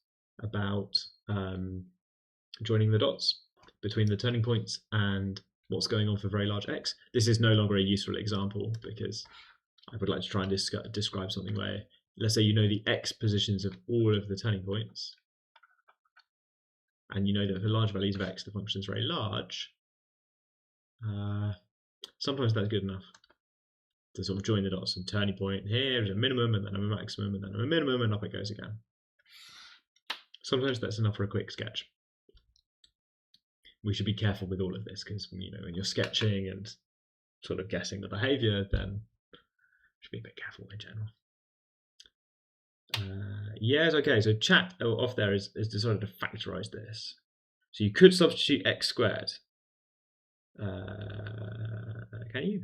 about joining the dots between the turning points and what's going on for very large x. This is no longer a useful example because I would like to try and describe something where, let's say you know the x positions of all of the turning points, and you know that for large values of x the function is very large. Sometimes that's good enough to sort of join the dots and turning point here is a minimum and then a maximum and then a minimum and up it goes again. Sometimes that's enough for a quick sketch. We should be careful with all of this because when you're sketching and sort of guessing the behavior, then you should be a bit careful in general. Yes, okay, so chat off there is decided to factorize this. So you could substitute x squared. Can you?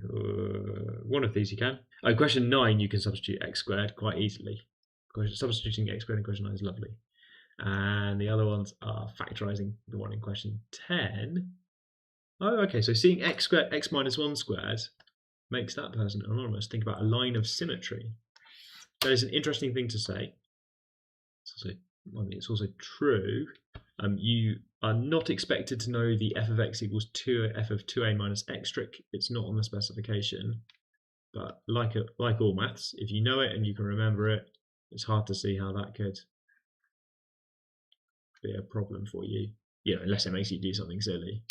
One of these you can. Question 9 you can substitute x squared quite easily. Substituting x squared in question 9 is lovely. And the other ones are factorising the one in question 10. Oh, okay, so seeing x squared, x minus 1 squared makes that person anonymous think about a line of symmetry. That is an interesting thing to say. It's also true. You are not expected to know the f of x equals 2 f of 2a minus x trick. It's not on the specification. But like all maths, if you know it and you can remember it, it's hard to see how that could be a problem for you. Unless it makes you do something silly.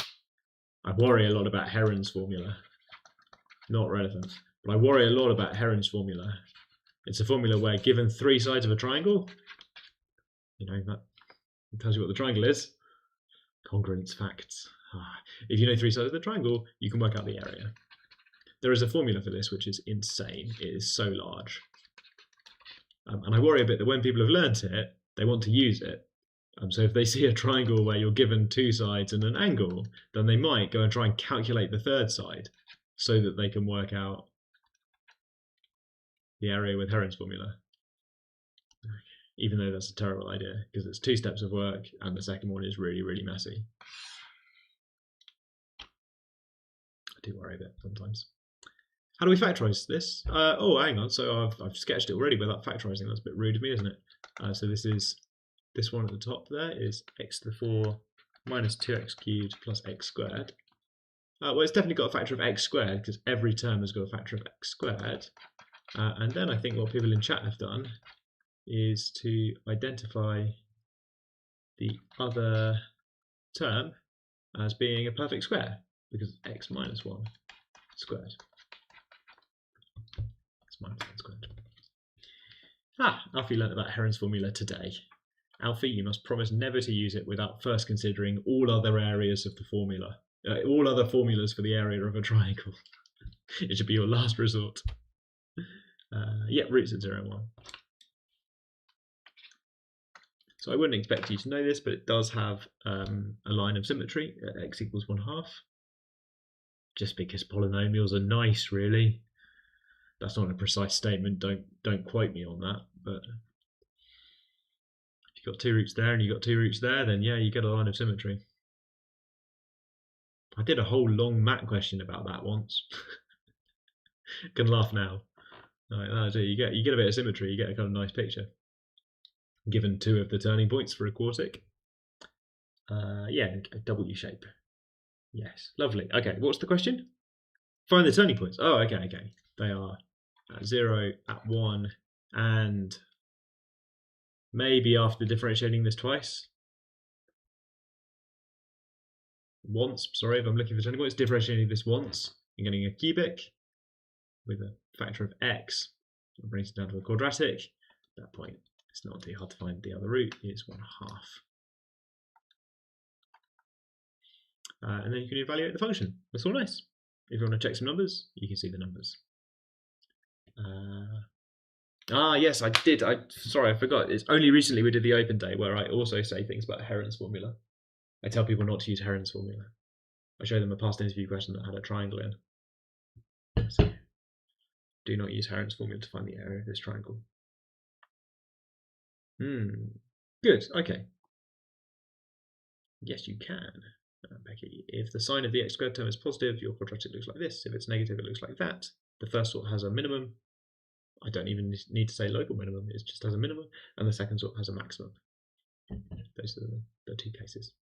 I worry a lot about Heron's formula. Not relevant. But I worry a lot about Heron's formula. It's a formula where given 3 sides of a triangle, that tells you what the triangle is. Congruence facts. If you know 3 sides of the triangle, you can work out the area. There is a formula for this which is insane. It is so large. And I worry a bit that when people have learnt it, they want to use it. So if they see a triangle where you're given 2 sides and an angle, then they might go and try and calculate the 3rd side so that they can work out the area with Heron's formula. Even though that's a terrible idea, because it's 2 steps of work and the second one is really, really messy. I do worry a bit sometimes. How do we factorise this? Hang on, so I've sketched it already without factorising. That's a bit rude of me, isn't it? So this one at the top there is x to the 4 minus 2x cubed plus x squared. Well, it's definitely got a factor of x squared because every term has got a factor of x squared. And then I think what people in chat have done is to identify the other term as being a perfect square because x minus 1 squared. X minus 1 squared. Alfie learnt about Heron's formula today. Alfie, you must promise never to use it without first considering all other areas of the formula. All other formulas for the area of a triangle. It should be your last resort. Yeah, roots at 0 and 1. So I wouldn't expect you to know this, but it does have a line of symmetry at x equals 1/2. Just because polynomials are nice, really. That's not a precise statement. Don't quote me on that. But if you've got 2 roots there and you've got 2 roots there, then yeah, you get a line of symmetry. I did a whole long MAT question about that once. Can laugh now. Right, you get a bit of symmetry. You get a kind of nice picture. Given 2 of the turning points for a quartic. Yeah, a W shape. Yes, lovely. Okay, what's the question? Find the turning points. Oh, okay. They are at 0, at 1, and maybe after differentiating this twice. Once, sorry, if I'm looking for turning points, differentiating this once, and getting a cubic with a factor of x. It brings it down to a quadratic. At that point, it's not too hard to find the other root. It's 1/2. And then you can evaluate the function. That's all nice. If you want to check some numbers, you can see the numbers. Yes, I did. Sorry, I forgot. It's only recently we did the open day where I also say things about Heron's formula. I tell people not to use Heron's formula. I show them a past interview question that had a triangle in. So, do not use Heron's formula to find the area of this triangle. Good. Okay. Yes, you can. Becky, if the sign of the x squared term is positive, your quadratic looks like this. If it's negative, it looks like that. The first sort has a minimum. I don't even need to say local minimum. It just has a minimum. And the second sort has a maximum. Those are the 2 cases.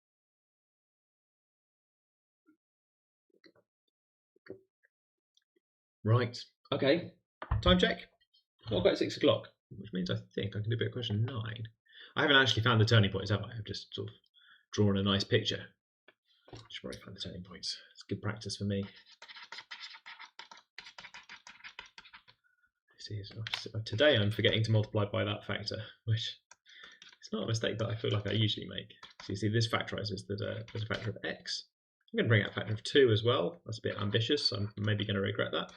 Right. Okay. Time check. Not quite 6 o'clock, which means I think I can do a bit of question 9. I haven't actually found the turning points, have I? I've just sort of drawn a nice picture. Should probably find the turning points. It's good practice for me. See, today I'm forgetting to multiply by that factor, which is not a mistake that I feel like I usually make. So you see, this factorizes that there's a factor of x. I'm going to bring out a factor of 2 as well. That's a bit ambitious. I'm maybe going to regret that.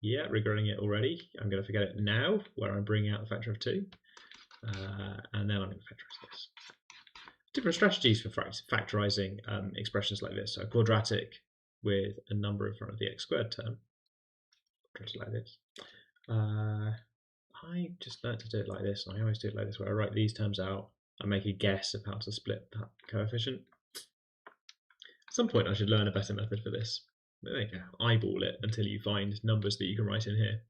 Yeah, regretting it already. I'm going to forget it now, where I'm bringing out the factor of 2. And then I'm going to factorize this. Different strategies for factorizing expressions like this. So a quadratic with a number in front of the x squared term. Just like this. I just learned to do it like this, and I always do it like this, where I write these terms out and make a guess of how to split that coefficient. At some point I should learn a better method for this. But there you go, eyeball it until you find numbers that you can write in here.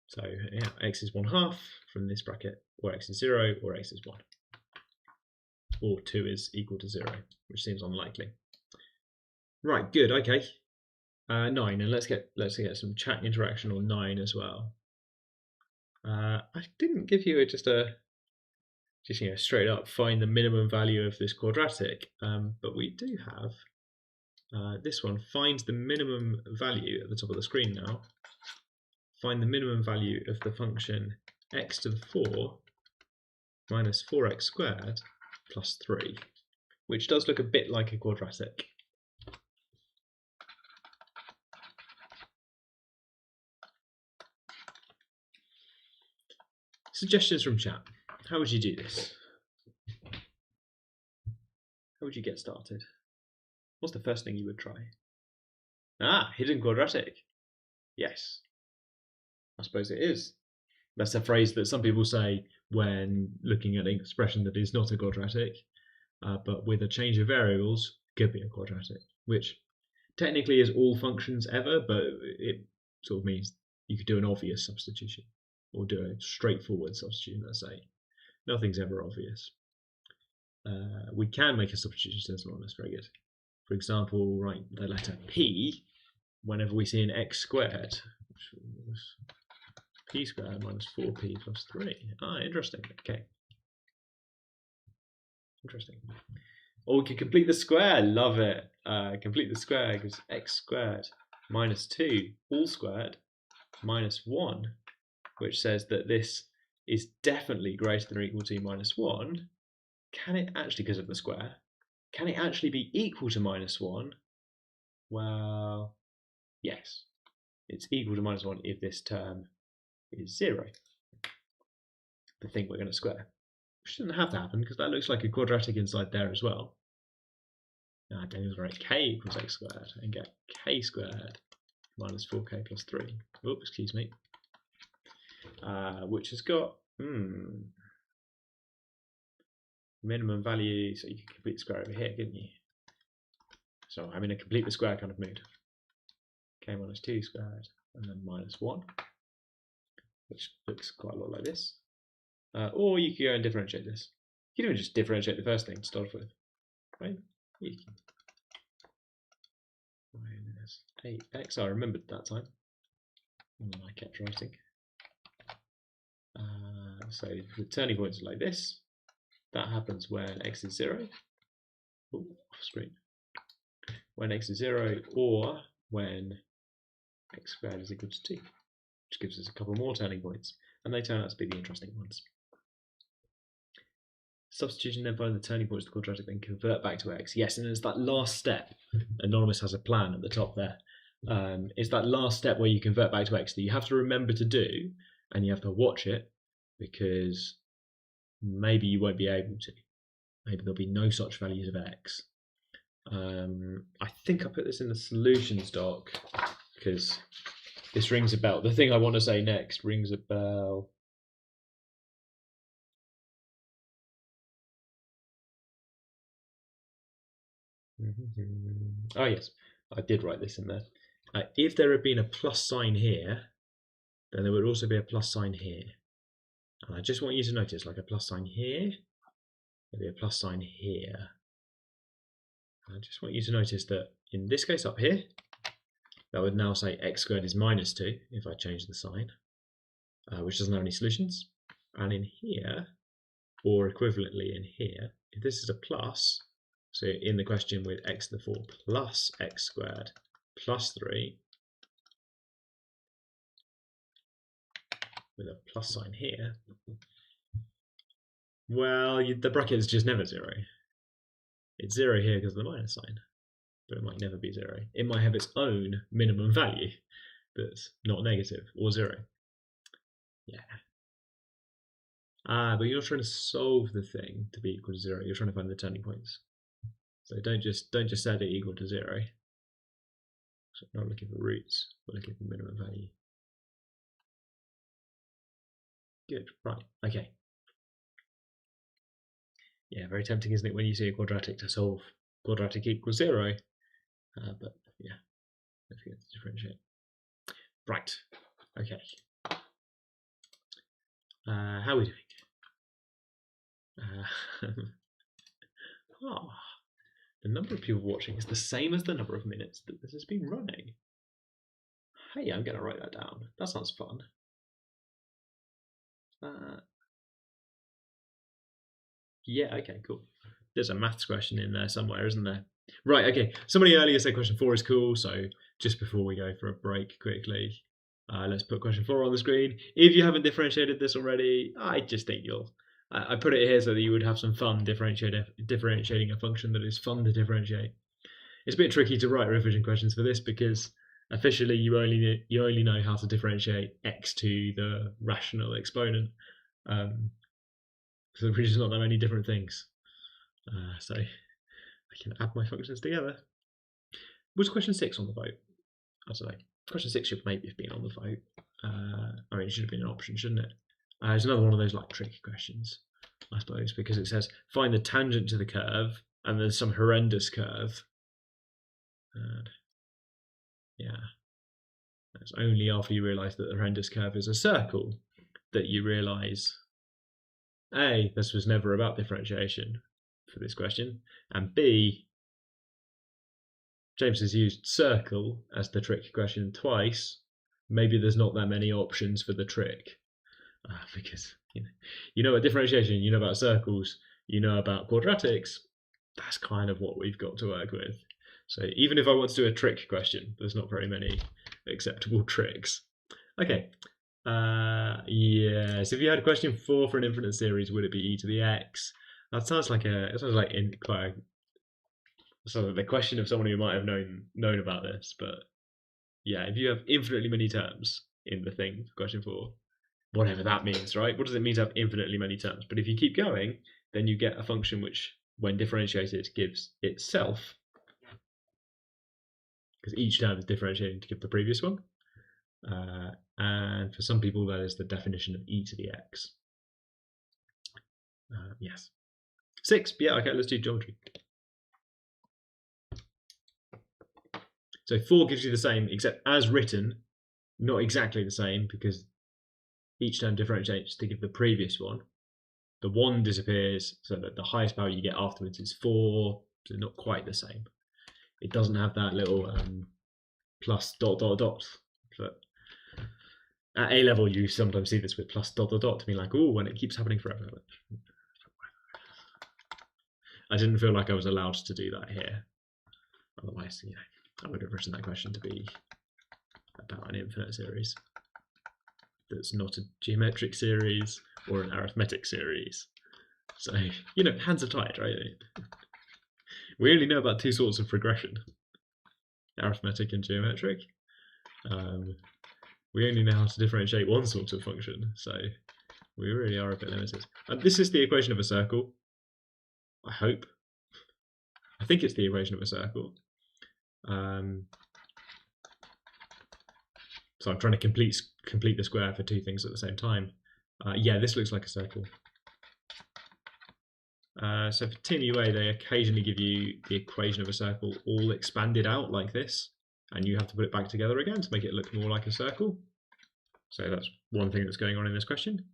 So yeah, x is 1/2 from this bracket, or x is 0, or x is 1. Or 2 is equal to 0, which seems unlikely. Right, good, okay. 9, and let's get some chat interaction on 9 as well. I didn't give you just straight up find the minimum value of this quadratic, but we do have this one. Finds the minimum value at the top of the screen now. Find the minimum value of the function x to the 4 minus 4x squared plus 3, which does look a bit like a quadratic. Suggestions from chat. How would you do this? How would you get started? What's the first thing you would try? Hidden quadratic. Yes, I suppose it is. That's a phrase that some people say when looking at an expression that is not a quadratic, but with a change of variables could be a quadratic, which technically is all functions ever, but it sort of means you could do an obvious substitution or do a straightforward substitution, let's say. Nothing's ever obvious. We can make a substitution to this one, that's very good. For example, write the letter p whenever we see an x squared, which was p squared minus 4p plus 3. Interesting, okay. Interesting. Or we can complete the square. Love it. Complete the square gives x squared minus 2 all squared minus 1, which says that this is definitely greater than or equal to minus 1. Can it actually, because of the square, can it actually be equal to minus 1? Well, yes. It's equal to minus 1 if this term is 0. The thing we're going to square. Which doesn't have to happen because that looks like a quadratic inside there as well. Now Daniel's write k equals x squared and get k squared minus 4k plus 3. Oh, excuse me. Which has got minimum value, so you can complete the square over here, couldn't you? So I'm in a complete the square kind of mood. K minus 2 squared and then minus 1, which looks quite a lot like this. Or you could go and differentiate this. You can even just differentiate the first thing to start with, right? You can minus 8x. I remembered that time, and then I kept writing. So the turning points are like this. That happens when x is 0. Ooh, off screen. When x is 0, or when x squared is equal to 2, which gives us a couple more turning points, and they turn out to be the interesting ones. Substitution, then find the turning points of the quadratic, then convert back to x. Yes, and it's that last step. Anonymous has a plan at the top there. It's that last step where you convert back to x that you have to remember to do, and you have to watch it, because maybe you won't be able to. Maybe there'll be no such values of x. I think I put this in the solutions doc, because this rings a bell. The thing I want to say next rings a bell. Oh yes, I did write this in there. If there had been a plus sign here, then there would also be a plus sign here. And I just want you to notice, like a plus sign here, there'd be a plus sign here. I just want you to notice that in this case up here, that would now say x squared is minus 2 if I change the sign, which doesn't have any solutions. And in here, or equivalently in here, if this is a plus, so in the question with x to the 4 plus x squared plus 3, with a plus sign here, well, the bracket is just never 0. It's 0 here because of the minus sign, but it might never be 0. It might have its own minimum value that's not negative or 0. Yeah. But you're trying to solve the thing to be equal to 0. You're trying to find the turning points. So don't just set it equal to 0. So we're not looking for roots, we're looking for minimum value. Good, right, okay. Yeah, very tempting, isn't it, when you see a quadratic to solve quadratic equals 0? But yeah, don't forget to differentiate. Right, okay. How are we doing? The number of people watching is the same as the number of minutes that this has been running. Hey, I'm going to write that down. That sounds fun. Yeah, okay, cool. There's a maths question in there somewhere, isn't there? Right, okay. Somebody earlier said question 4 is cool, so just before we go for a break quickly, let's put question 4 on the screen. If you haven't differentiated this already, I just think I put it here so that you would have some fun differentiating a function that is fun to differentiate. It's a bit tricky to write revision questions for this because officially you only know how to differentiate x to the rational exponent. So there's just not that many different things. So I can add my functions together. Was question 6 on the vote? I don't know. Question 6 should maybe have been on the vote. I mean, it should have been an option, shouldn't it? It's another one of those like tricky questions, I suppose, because it says find the tangent to the curve and then some horrendous curve. And yeah, it's only after you realise that the horrendous curve is a circle that you realise A, this was never about differentiation for this question, and B, James has used circle as the trick question twice. Maybe there's not that many options for the trick. Because you know about differentiation, you know about circles, you know about quadratics, that's kind of what we've got to work with. So even if I want to do a trick question, there's not very many acceptable tricks. Okay, yes, if you had a question 4 for an infinite series, would it be e to the x? That sounds like quite sort of the question of someone who might have known about this, but yeah, if you have infinitely many terms in the thing for question 4, whatever that means, right? What does it mean to have infinitely many terms? But if you keep going, then you get a function which, when differentiated, gives itself, because each term is differentiating to give the previous one. And for some people, that is the definition of e to the x. Yes. 6, yeah, okay, let's do geometry. So 4 gives you the same, except as written, not exactly the same, because each term differentiates to give the previous one. The 1 disappears, so that the highest power you get afterwards is 4, so not quite the same. It doesn't have that little plus ... But at A level, you sometimes see this with plus ... to be like, oh, when it keeps happening forever. I didn't feel like I was allowed to do that here. Otherwise, you know, I would have written that question to be about an infinite series that's not a geometric series or an arithmetic series. So, you know, hands are tied, right? We only know about 2 sorts of progression, arithmetic and geometric. We only know how to differentiate 1 sort of function, so we really are a bit limited. This is the equation of a circle, I hope. I think it's the equation of a circle. So I'm trying to complete the square for 2 things at the same time. Yeah, this looks like a circle. So for TMUA, they occasionally give you the equation of a circle all expanded out like this, and you have to put it back together again to make it look more like a circle. So that's one thing that's going on in this question.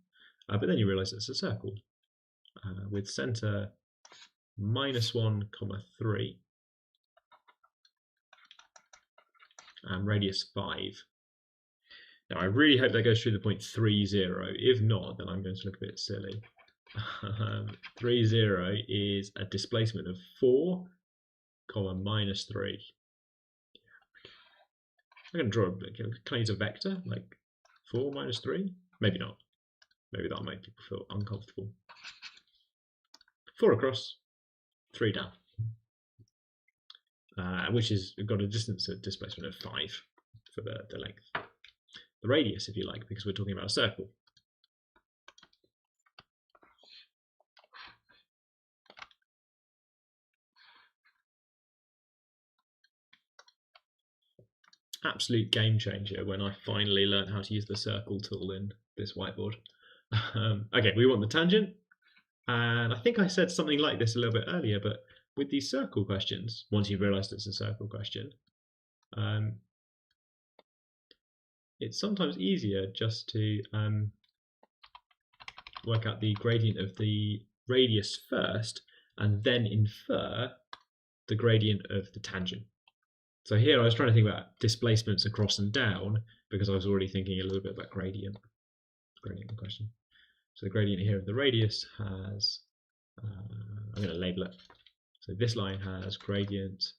But then you realise it's a circle with centre -1, 3 and radius 5. Now I really hope that goes through the point 3, 0. If not, then I'm going to look a bit silly. 3, 0 is a displacement of 4, -3. I'm going to draw can I use a vector like 4 - 3? Maybe not. Maybe that'll make people feel uncomfortable. 4 across, 3 down, which has got a distance at displacement of 5 for the length. The radius, if you like, because we're talking about a circle. Absolute game changer when I finally learned how to use the circle tool in this whiteboard. Okay, we want the tangent, and I think I said something like this a little bit earlier, but with these circle questions, once you've realised it's a circle question, it's sometimes easier just to work out the gradient of the radius first, and then infer the gradient of the tangent. So here I was trying to think about displacements across and down because I was already thinking a little bit about gradient question. So the gradient here of the radius has, I'm going to label it. So this line has gradient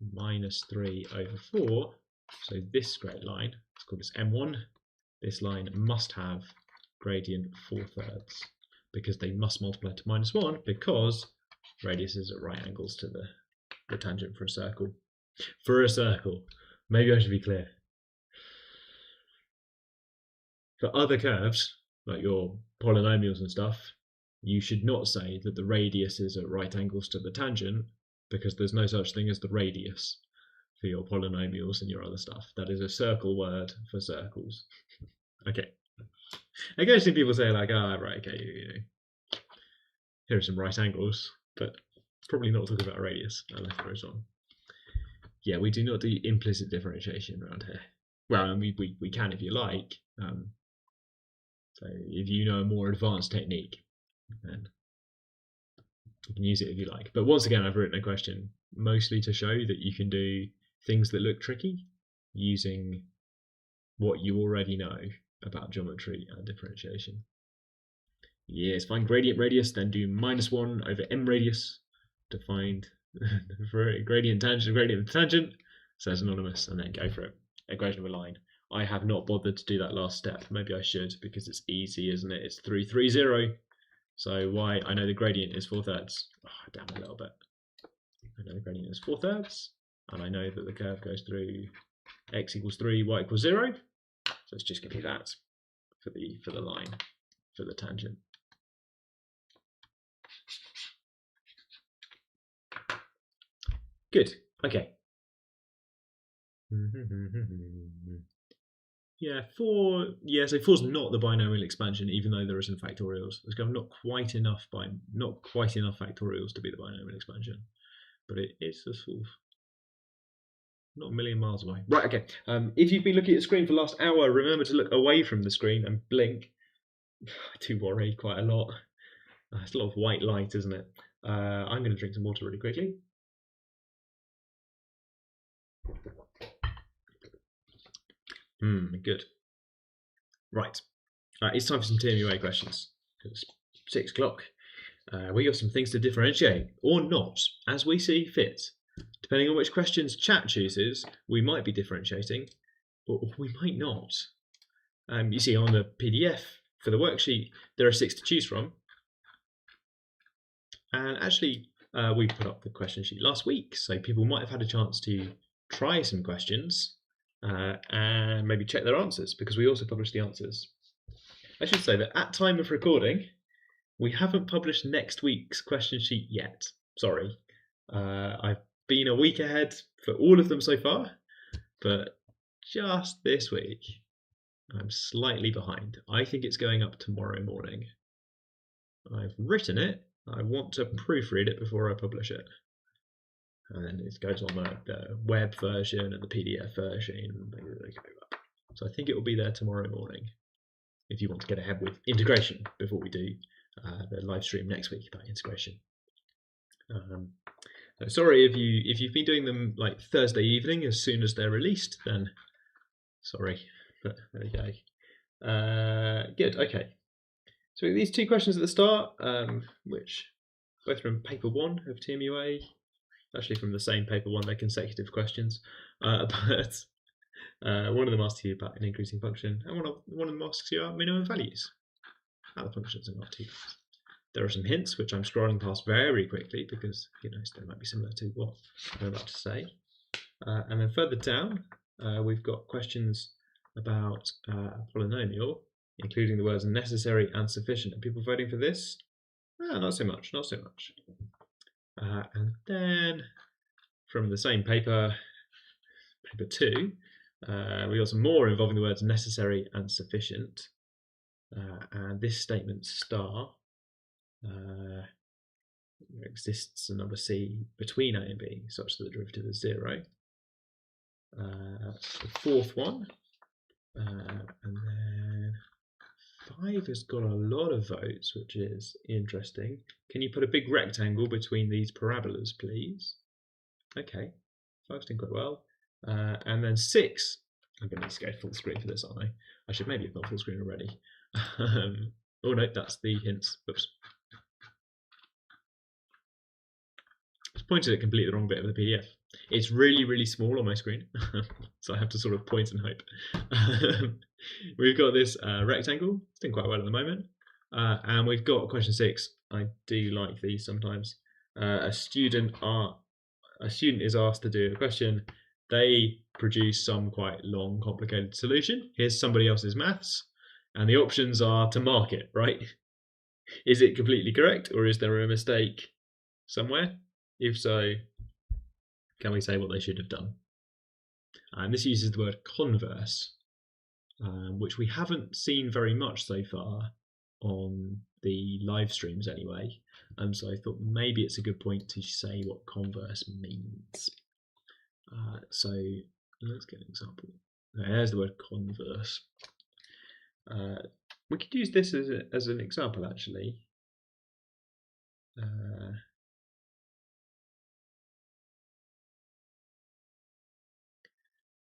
-3/4. So this straight line, let's call this M1. This line must have gradient 4/3 because they must multiply to -1 because radius is at right angles to the tangent for a circle. For a circle. Maybe I should be clear. For other curves, like your polynomials and stuff, you should not say that the radius is at right angles to the tangent because there's no such thing as the radius for your polynomials and your other stuff. That is a circle word for circles. Okay. Occasionally people say like, right, okay, you know, here are some right angles, but probably not talking about a radius unless there is one. Yeah, we do not do implicit differentiation around here. Well, I mean, we can if you like. So if you know a more advanced technique, then you can use it if you like. But once again, I've written a question mostly to show that you can do things that look tricky using what you already know about geometry and differentiation. Yes, find gradient radius, then do -1 over m radius to find the gradient tangent, says anonymous, and then go for it. Equation of a line. I have not bothered to do that last step. Maybe I should, because it's easy, isn't it? It's 330. So y, I know the gradient is 4/3. Oh, down a little bit. I know the gradient is 4/3, and I know that the curve goes through x equals 3, y equals 0. So let's just give you that for the line, for the tangent. Good. Okay. Yeah, 4. Yeah, so 4's not the binomial expansion, even though there isn't factorials. There's kind of not quite enough factorials to be the binomial expansion, but it's a sort of not a million miles away. Right. Okay. If you've been looking at the screen for the last hour, remember to look away from the screen and blink. I do worry quite a lot. It's a lot of white light, isn't it? I'm going to drink some water really quickly. Good. Right. It's time for some TMUA questions. It's 6 o'clock. We got some things to differentiate, or not, as we see fit. Depending on which questions chat chooses, we might be differentiating, or we might not. You see on the PDF for the worksheet, there are 6 to choose from. And actually, we put up the question sheet last week, so people might have had a chance to try some questions and maybe check their answers, because we also publish the answers. I should say that at time of recording, we haven't published next week's question sheet yet. Sorry. I've been a week ahead for all of them so far, but just this week, I'm slightly behind. I think it's going up tomorrow morning. I've written it. I want to proofread it before I publish it. And then it goes on the web version and the PDF version. So I think it will be there tomorrow morning, if you want to get ahead with integration before we do the live stream next week about integration. Sorry if you've been doing them like Thursday evening as soon as they're released, then sorry, but there you go. Good. Okay. So these 2 questions at the start, which both from paper 1 of TMUA, actually from the same paper 1, they're consecutive questions, but one of them asks you about an increasing function, and one of them asks you about minimum values. How the functions are not too bad. There are some hints which I'm scrolling past very quickly because they might be similar to what I'm about to say. And then further down, we've got questions about a polynomial, including the words necessary and sufficient. Are people voting for this? Not so much, not so much. And then from the same paper, paper 2, we got some more involving the words necessary and sufficient. And this statement star exists a number C between A and B such that the derivative is 0. That's the 4th one. And then 5 has got a lot of votes, which is interesting. Can you put a big rectangle between these parabolas, please? Okay, 5's doing quite well. And then 6, I'm going to need to go full screen for this, aren't I? I should maybe have gone full screen already. Oh no, that's the hints. Oops. I've pointed at completely the wrong bit of the PDF. It's really, really small on my screen, so I have to sort of point and hope. We've got this rectangle. It's doing quite well at the moment. And we've got question 6. I do like these sometimes. A student is asked to do a question. They produce some quite long, complicated solution. Here's somebody else's maths, and the options are to mark it, right? Is it completely correct, or is there a mistake somewhere? If so, can we say what they should have done? And this uses the word converse, which we haven't seen very much so far on the live streams anyway. So I thought maybe it's a good point to say what converse means. So let's get an example. There's the word converse. We could use this as an example, actually.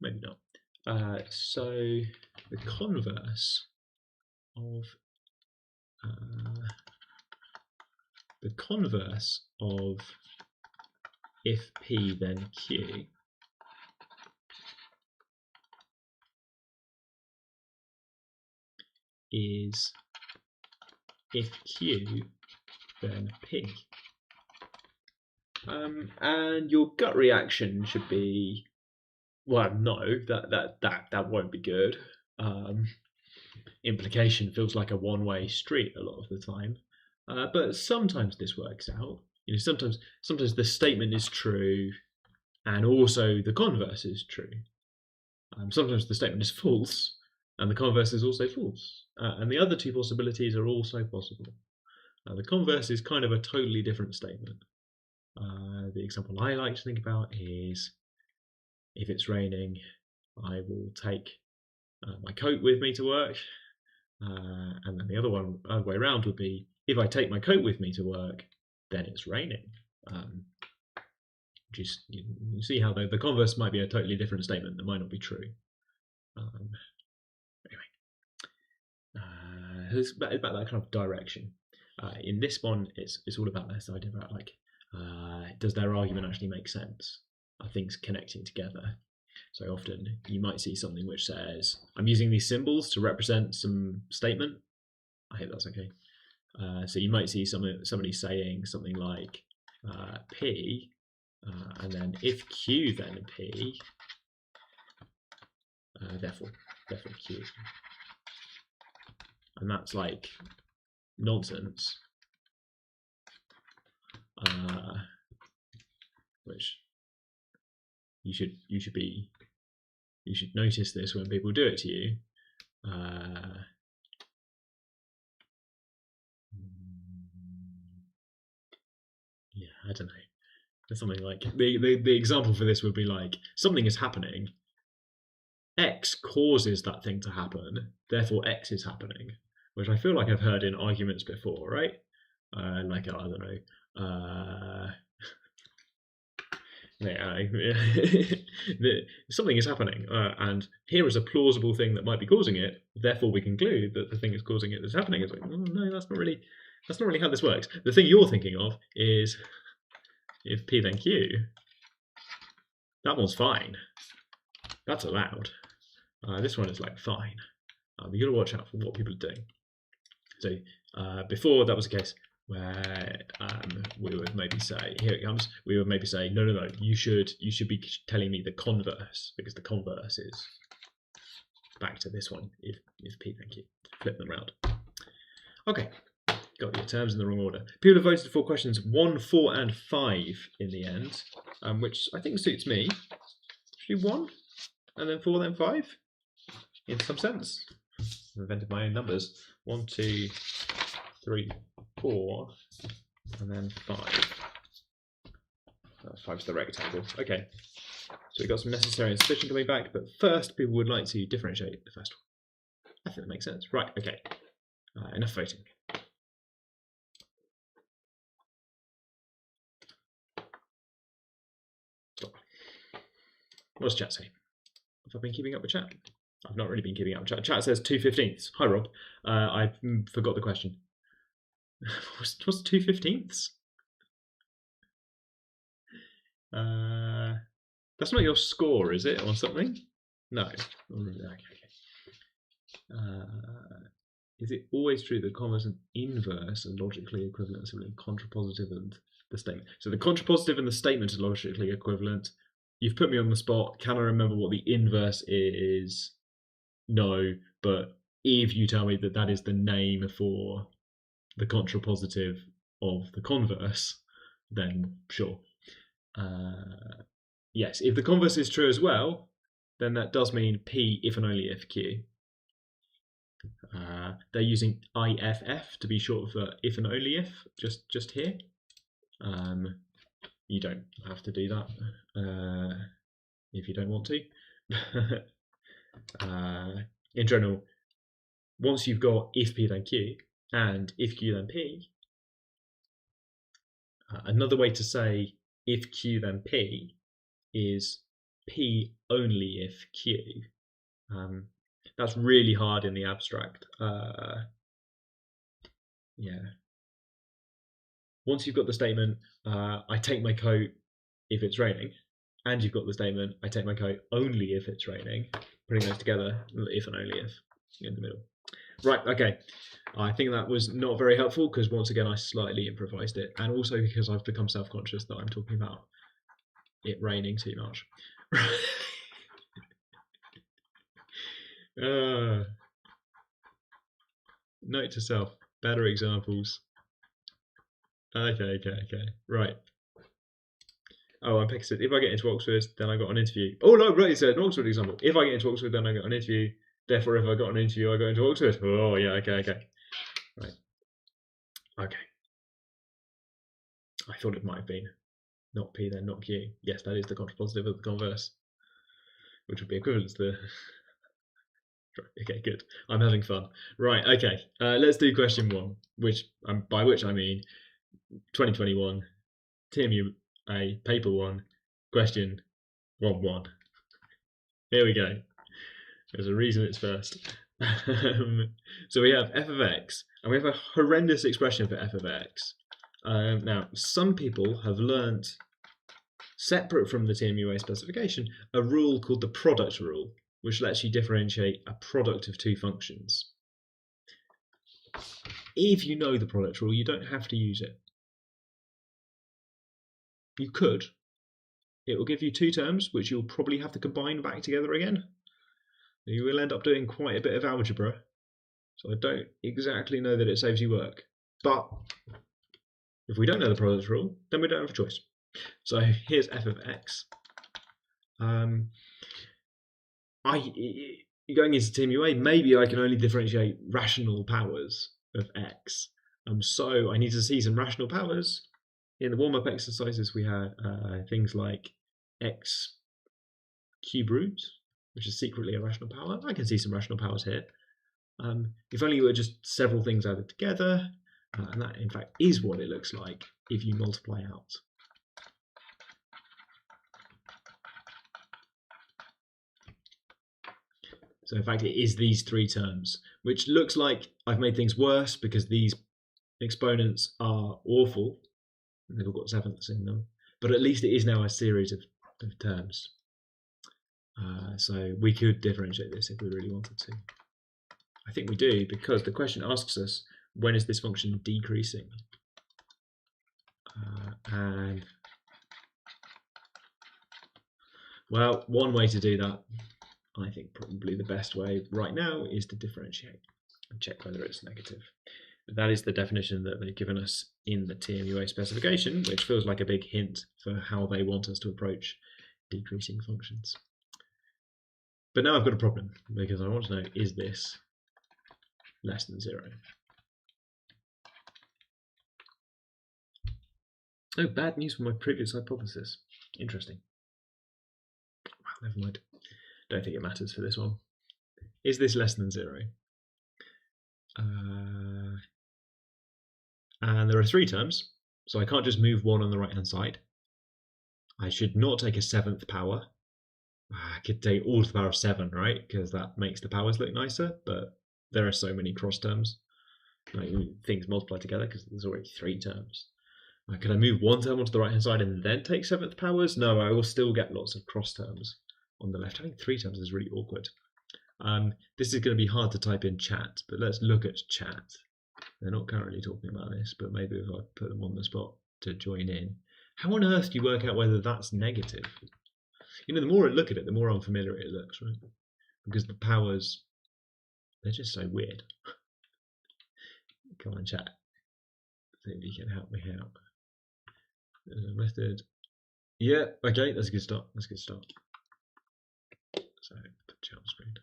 Maybe not. So the converse of the converse of if P then Q is if Q then P. And your gut reaction should be, well, no, that won't be good. Implication feels like a one-way street a lot of the time, but sometimes this works out. You know, sometimes the statement is true, and also the converse is true. Sometimes the statement is false, and the converse is also false, and the other two possibilities are also possible. The converse is kind of a totally different statement. The example I like to think about is, if it's raining, I will take my coat with me to work. And then the other way around would be, if I take my coat with me to work, then it's raining. Just you see how the converse might be a totally different statement that might not be true. Anyway, it's about that kind of direction. In this one, it's all about this idea about, like, does their argument actually make sense? Are things connecting together? So often you might see something which says, I'm using these symbols to represent some statement. I hope that's okay. So you might see somebody saying something like P, and then if Q then P, therefore Q. And that's like nonsense. Which you should notice this when people do it to you. Yeah, I don't know. There's something like the example for this would be like, something is happening. X causes that thing to happen, therefore X is happening, which I feel like I've heard in arguments before, right? Like, I don't know. Something is happening, and here is a plausible thing that might be causing it. Therefore, we conclude that the thing is causing it that's happening. It's like, oh, no, that's not really how this works. The thing you're thinking of is, if P then Q, that one's fine. That's allowed. This one is like fine. You got to watch out for what people are doing. So before, that was the case where we would maybe say, here it comes, we would maybe say, no, you should be telling me the converse, because the converse is back to this one, if P then Q. Flip them around. Okay, got your terms in the wrong order. People have voted for questions 1, 4 and 5 in the end, which I think suits me. Actually 1 and then 4 then 5, in some sense. I've invented my own numbers. 1, 2, 3, 4, and then 5. 5's the rectangle. Okay, so we've got some necessary and sufficient coming back, but first people would like to differentiate the first one. I think that makes sense. Right, okay. Enough voting. Stop. What does chat say? Have I been keeping up with chat? I've not really been keeping up with chat. Chat says 2/15. Hi, Rob. I forgot the question. What's 2/15? That's not your score, is it, or something? No. Okay. Is it always true that converse and inverse are logically equivalent, similarly contrapositive and the statement? So the contrapositive and the statement are logically equivalent. You've put me on the spot. Can I remember what the inverse is? No, but if you tell me that that is the name for the contrapositive of the converse, then sure. Yes, if the converse is true as well, then that does mean P if and only if Q. They're using IFF to be short for if and only if, just here. You don't have to do that if you don't want to. In general, once you've got if P then Q and if Q then P, another way to say if Q then P is P only if Q. That's really hard in the abstract. Yeah. once you've got the statement, I take my coat if it's raining, and you've got the statement, I take my coat only if it's raining, putting those together, if and only if, in the middle. Right, okay. I think that was not very helpful because once again I slightly improvised it, and also because I've become self-conscious that I'm talking about it raining too much. Note to self, better examples. Okay. Right. Oh, and Pecker said, if I get into Oxford, then I got an interview. Oh, no, right, it's an Oxford example. If I get into Oxford, then I got an interview. Therefore, if I got an interview, I got into Oxford. Oh, yeah, okay. Right. Okay. I thought it might have been not P, then not Q. Yes, that is the contrapositive of the converse, which would be equivalent to the... Okay, good. I'm having fun. Right, okay. Let's do question 1, which by which I mean 2021 TMUA paper 1, question 1. Here we go. There's a reason it's first. So we have f of x, and we have a horrendous expression for f of x. Now, some people have learnt, separate from the TMUA specification, a rule called the product rule, which lets you differentiate a product of two functions. If you know the product rule, you don't have to use it. You could. It will give you two terms, which you'll probably have to combine back together again. You will end up doing quite a bit of algebra, so I don't exactly know that it saves you work. But if we don't know the product rule, then we don't have a choice. So here's f of x. Going into TMUA, maybe I can only differentiate rational powers of x. So I need to see some rational powers. In the warm-up exercises, we had things like x cube root, which is secretly a rational power. I can see some rational powers here. If only it were just several things added together, and that in fact is what it looks like if you multiply out. So in fact it is these three terms, which looks like I've made things worse because these exponents are awful, and they've all got sevenths in them, but at least it is now a series of terms. So we could differentiate this if we really wanted to. I think we do, because the question asks us, when is this function decreasing? And well, one way to do that, I think probably the best way right now, is to differentiate and check whether it's negative. That is the definition that they've given us in the TMUA specification, which feels like a big hint for how they want us to approach decreasing functions. But now I've got a problem, because I want to know, is this less than 0? Oh, bad news for my previous hypothesis. Interesting. Well, never mind. Don't think it matters for this one. Is this less than 0? And there are three terms, so I can't just move one on the right hand side. I should not take a seventh power. I could take all to the power of 7, right? Because that makes the powers look nicer, but there are so many cross terms. Like, things multiply together because there's already 3 terms. Could I move one term onto the right hand side and then take seventh powers? No, I will still get lots of cross terms on the left. Having 3 terms is really awkward. This is going to be hard to type in chat, but let's look at chat. They're not currently talking about this, but maybe if I put them on the spot to join in. How on earth do you work out whether that's negative? You know, the more I look at it, the more unfamiliar it looks, right? Because the powers, they're just so weird. Come on, chat. See if you can help me out. There's a method. Yeah, okay, that's a good start. That's a good start. So, put chat on screen.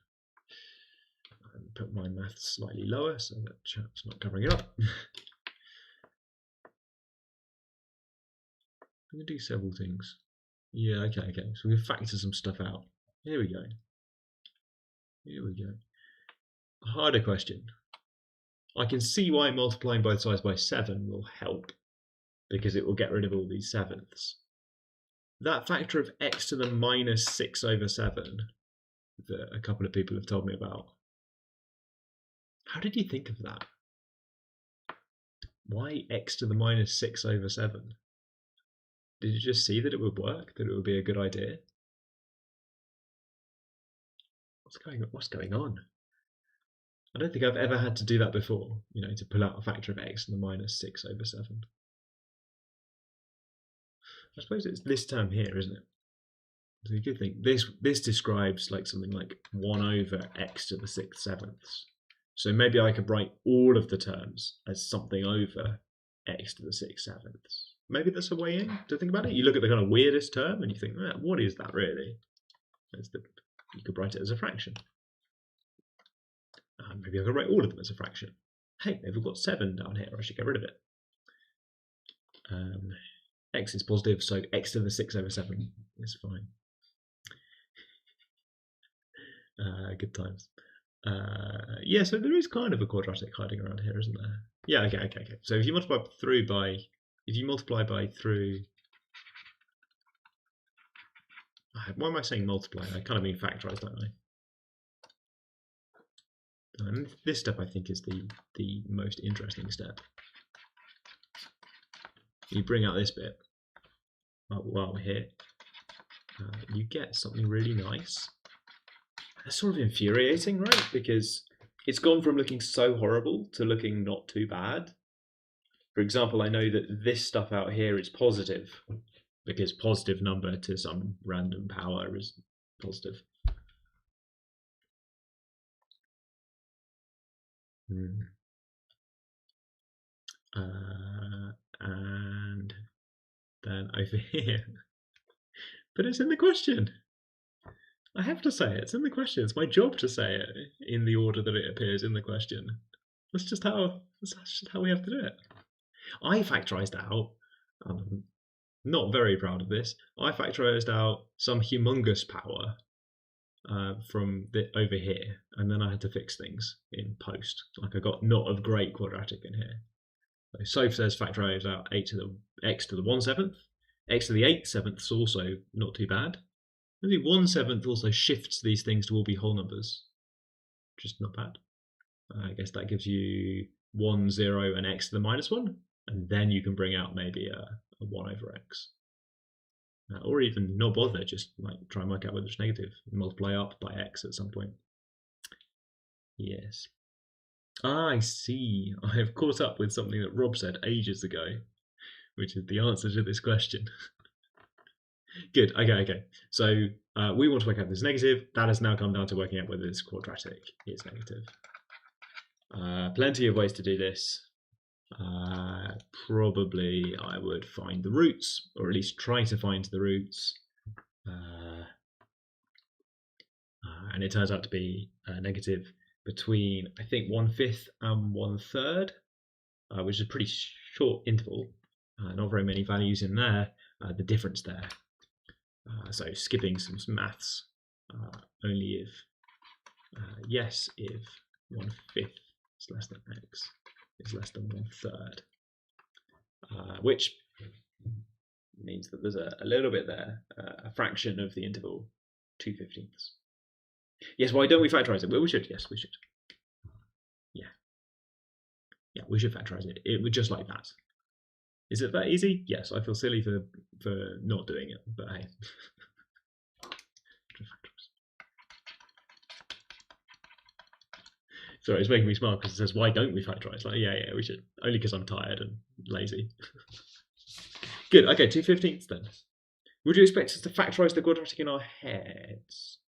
And put my maths slightly lower so that chat's not covering it up. I'm going to do several things. Yeah, okay. So we can factor some stuff out. Here we go. A harder question. I can see why multiplying both sides by 7 will help, because it will get rid of all these sevenths. That factor of x to the minus 6 over 7 that a couple of people have told me about. How did you think of that? Why x to the minus 6 over 7? Did you just see that it would work? That it would be a good idea? What's going on? I don't think I've ever had to do that before, you know, to pull out a factor of x to the minus 6 over 7. I suppose it's this term here, isn't it? So you could think this describes like something like 1 over x to the 6 sevenths. So maybe I could write all of the terms as something over x to the 6 sevenths. Maybe that's a way in to think about it. You look at the kind of weirdest term and you think, what is that really? You could write it as a fraction. Maybe I could write all of them as a fraction. Hey, maybe we've got 7 down here. I should get rid of it. X is positive, so x to the 6 over 7 is fine. Good times. Yeah, so there is kind of a quadratic hiding around here, isn't there? Yeah, okay. So if you multiply by through, why am I saying multiply? I kind of mean factorize, don't I? And this step I think is the most interesting step. You bring out this bit while we're here, you get something really nice. That's sort of infuriating, right? Because it's gone from looking so horrible to looking not too bad. For example, I know that this stuff out here is positive because positive number to some random power is positive. And then over here, but it's in the question. I have to say it. It's in the question. It's my job to say it in the order that it appears in the question. That's just how we have to do it. I factorized out, not very proud of this, I factorized out some humongous power from over here, and then I had to fix things in post. Like I got not of great quadratic in here. So says factorize out x to the 1/7, x to the 8/7 is also not too bad. Maybe 1/7 also shifts these things to all be whole numbers, just not bad. I guess that gives you 1, 0, and x to the minus 1, and then you can bring out maybe a 1 over x. Or even not bother, just like try and work out whether it's negative, and multiply up by x at some point. Yes. I see. I have caught up with something that Rob said ages ago, which is the answer to this question. Good. Okay. So we want to work out this negative. That has now come down to working out whether this quadratic is negative. Plenty of ways to do this. Probably I would find the roots, or at least try to find the roots. And it turns out to be negative between, I think, 1/5 and 1/3, which is a pretty short interval. Not very many values in there. The difference there. So skipping some maths, only if, yes, if 1/5 is less than x is less than 1/3, which means that there's a little bit there, a fraction of the interval, 2/15. Yes, why don't we factorize it? Well, we should. Yes, we should. Yeah, we should factorize it. It would just like that. Is it that easy? Yes, I feel silly for not doing it, but hey. Sorry, it's making me smile because it says, why don't we factorize? Like, yeah, we should. Only because I'm tired and lazy. Good, okay, 2/15 then. Would you expect us to factorize the quadratic in our heads?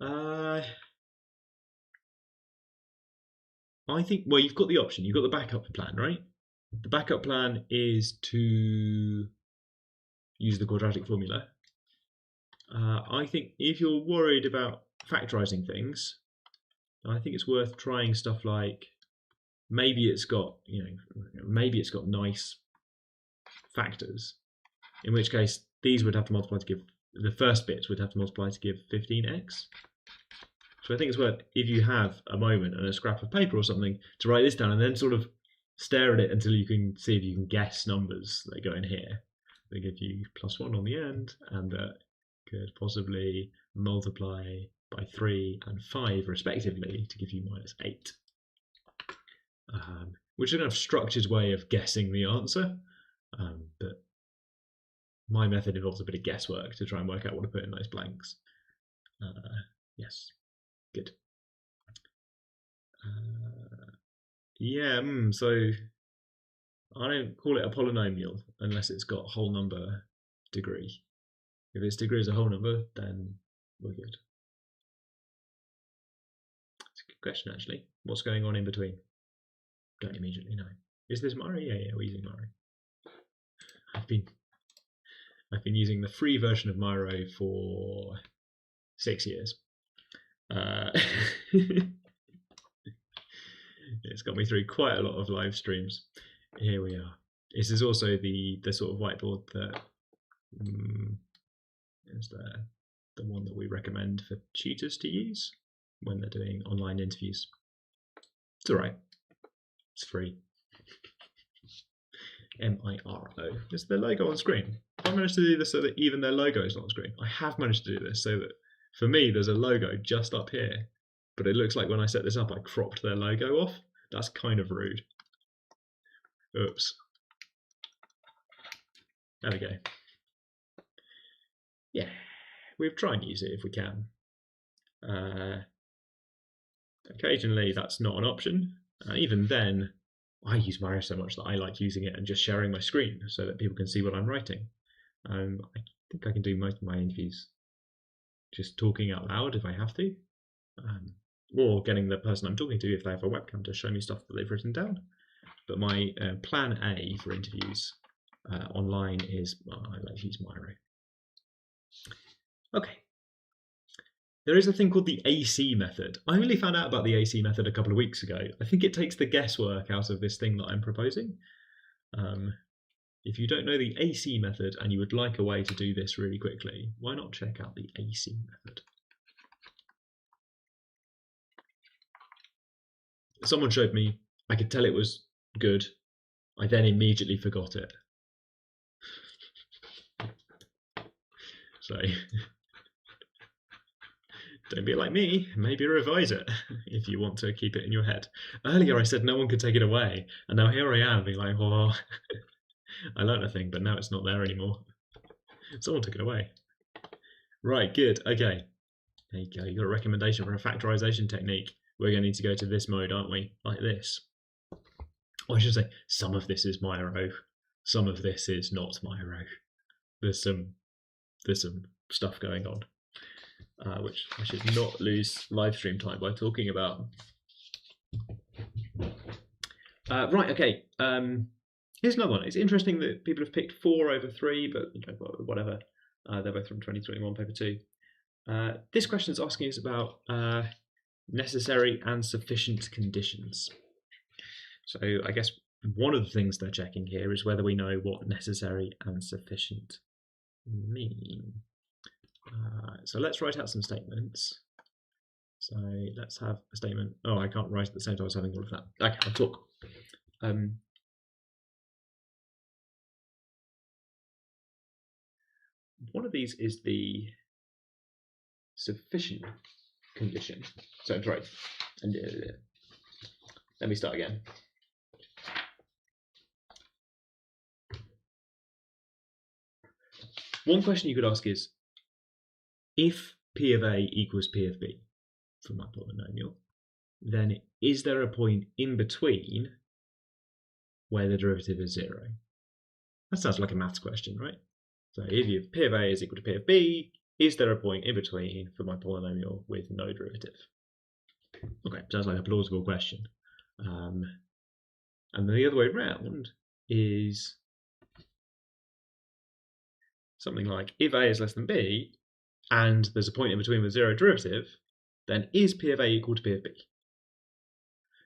I think, well, you've got the option. You've got the backup plan, right? The backup plan is to use the quadratic formula. I think if you're worried about factorizing things, I think it's worth trying stuff like maybe it's got nice factors, in which case these would have to multiply to give, the first bits would have to multiply to give 15x. So I think it's worth, if you have a moment and a scrap of paper or something, to write this down and then sort of stare at it until you can see if you can guess numbers that go in here. They give you +1 on the end, and that could possibly multiply by 3 and 5 respectively to give you -8. which is a kind of structured way of guessing the answer. But my method involves a bit of guesswork to try and work out what to put in those blanks. Yes, good. So I don't call it a polynomial unless it's got whole number degree. If its degree is a whole number, then we're good. It's a good question, actually. What's going on in between? Don't immediately know. Is this Mari? Yeah, we're using Mari. I've been using the free version of Miro for 6 years. It's got me through quite a lot of live streams. Here we are. This is also the sort of whiteboard that is the one that we recommend for tutors to use when they're doing online interviews. It's all right. It's free. MIRO. Is the logo on screen? I managed to do this so that even their logo is not on screen. I have managed to do this so that for me there's a logo just up here, but it looks like when I set this up I cropped their logo off. That's kind of rude. Oops. There we go. Yeah, we'll try and use it if we can. Occasionally that's not an option. Even then, I use Miro so much that I like using it and just sharing my screen so that people can see what I'm writing. I think I can do most of my interviews just talking out loud if I have to, or getting the person I'm talking to, if they have a webcam, to show me stuff that they've written down. But my plan A for interviews online is I like to use Miro. Okay. There is a thing called the AC method. I only found out about the AC method a couple of weeks ago. I think it takes the guesswork out of this thing that I'm proposing. If you don't know the AC method and you would like a way to do this really quickly, why not check out the AC method? Someone showed me, I could tell it was good. I then immediately forgot it. So don't be like me, maybe revise it if you want to keep it in your head. Earlier I said no one could take it away, and now here I am being like, oh, I learned a thing, but now it's not there anymore. Someone took it away. Right, good, okay. There you go, you got a recommendation for a factorization technique. We're going to need to go to this mode, aren't we? Like this. Or I should say, some of this is Miro, some of this is not Miro. There's some stuff going on. Which I should not lose live stream time by talking about. Right, okay. Here's another one. It's interesting that people have picked 4 over 3, but you know, whatever. They're both from 2021 paper 2. This question is asking us about necessary and sufficient conditions. So I guess one of the things they're checking here is whether we know what necessary and sufficient mean. So let's write out some statements. So let's have a statement. Oh, I can't write at the same time as having all of that. Okay, I'll talk. One of these is the sufficient condition. So right, and let me start again. One question you could ask is, if P of A equals P of B for my polynomial, then is there a point in between where the derivative is 0? That sounds like a maths question, right? So if P of A is equal to P of B, is there a point in between for my polynomial with no derivative? Okay, sounds like a plausible question. And then the other way around is something like, if A is less than B, and there's a point in between with 0 derivative, then is P of A equal to P of B?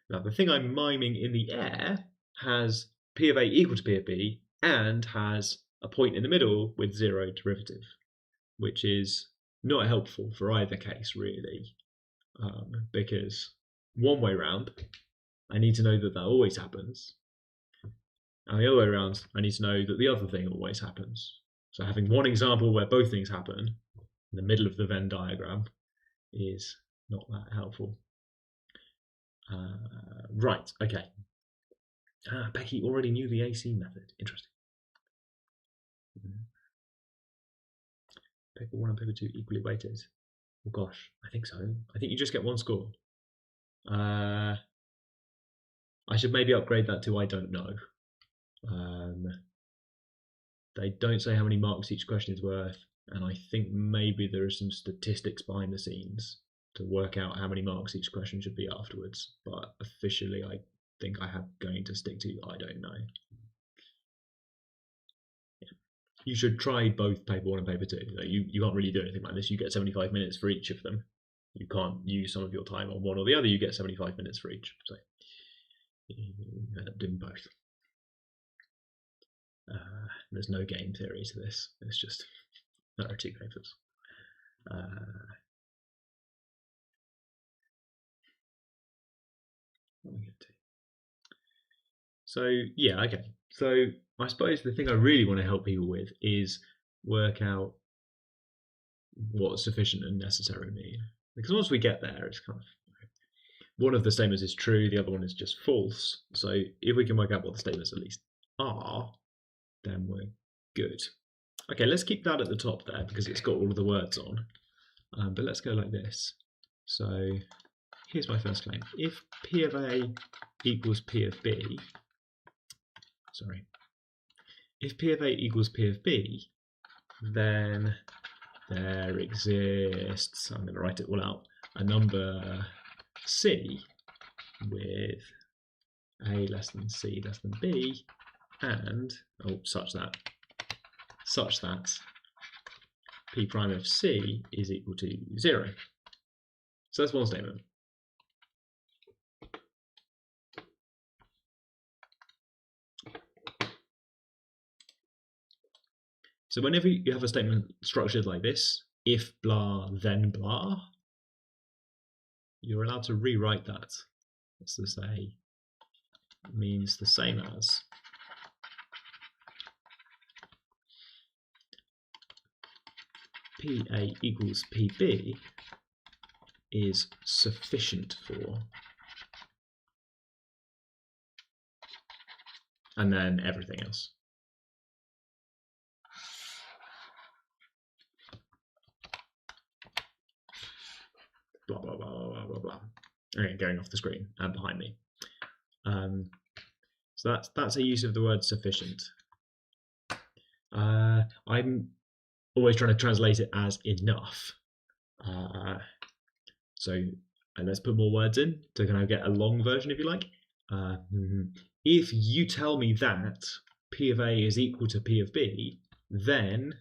Now the thing I'm miming in the air has P of A equal to P of B and has a point in the middle with 0 derivative, which is not helpful for either case really, because one way round I need to know that that always happens, and the other way around I need to know that the other thing always happens. So having one example where both things happen in the middle of the Venn diagram is not that helpful. Right, okay. Ah, Becky already knew the AC method. Interesting. Paper 1 and paper 2 equally weighted. Oh gosh, I think so. I think you just get one score. I should maybe upgrade that to I don't know. They don't say how many marks each question is worth, and I think maybe there are some statistics behind the scenes to work out how many marks each question should be afterwards. But officially, I think I have going to stick to I don't know. Yeah. You should try both paper 1 and paper 2. You can't really do anything like this. You get 75 minutes for each of them. You can't use some of your time on one or the other. You get 75 minutes for each. So you end up doing both. There's no game theory to this. It's just there are two papers. What we get to? So yeah, okay. So I suppose the thing I really want to help people with is work out what sufficient and necessary mean. Because once we get there, it's kind of one of the statements is true, the other one is just false. So if we can work out what the statements at least are, then we're good. Okay, let's keep that at the top there because it's got all of the words on. But let's go like this. So here's my first claim. If P of A equals P of B, if P of A equals P of B, then there exists, I'm going to write it all out, a number C with A less than C less than B, and such that P prime of C is equal to 0. So that's one statement. So whenever you have a statement structured like this, if blah, then blah, you're allowed to rewrite that. That's to say, it means the same as PA equals PB is sufficient for, and then everything else. Blah, blah, blah, blah, blah, blah. Okay, going off the screen and behind me. So that's a use of the word sufficient. I'm always trying to translate it as enough. So let's put more words in to kind of get a long version, if you like. If you tell me that P of A is equal to P of B, then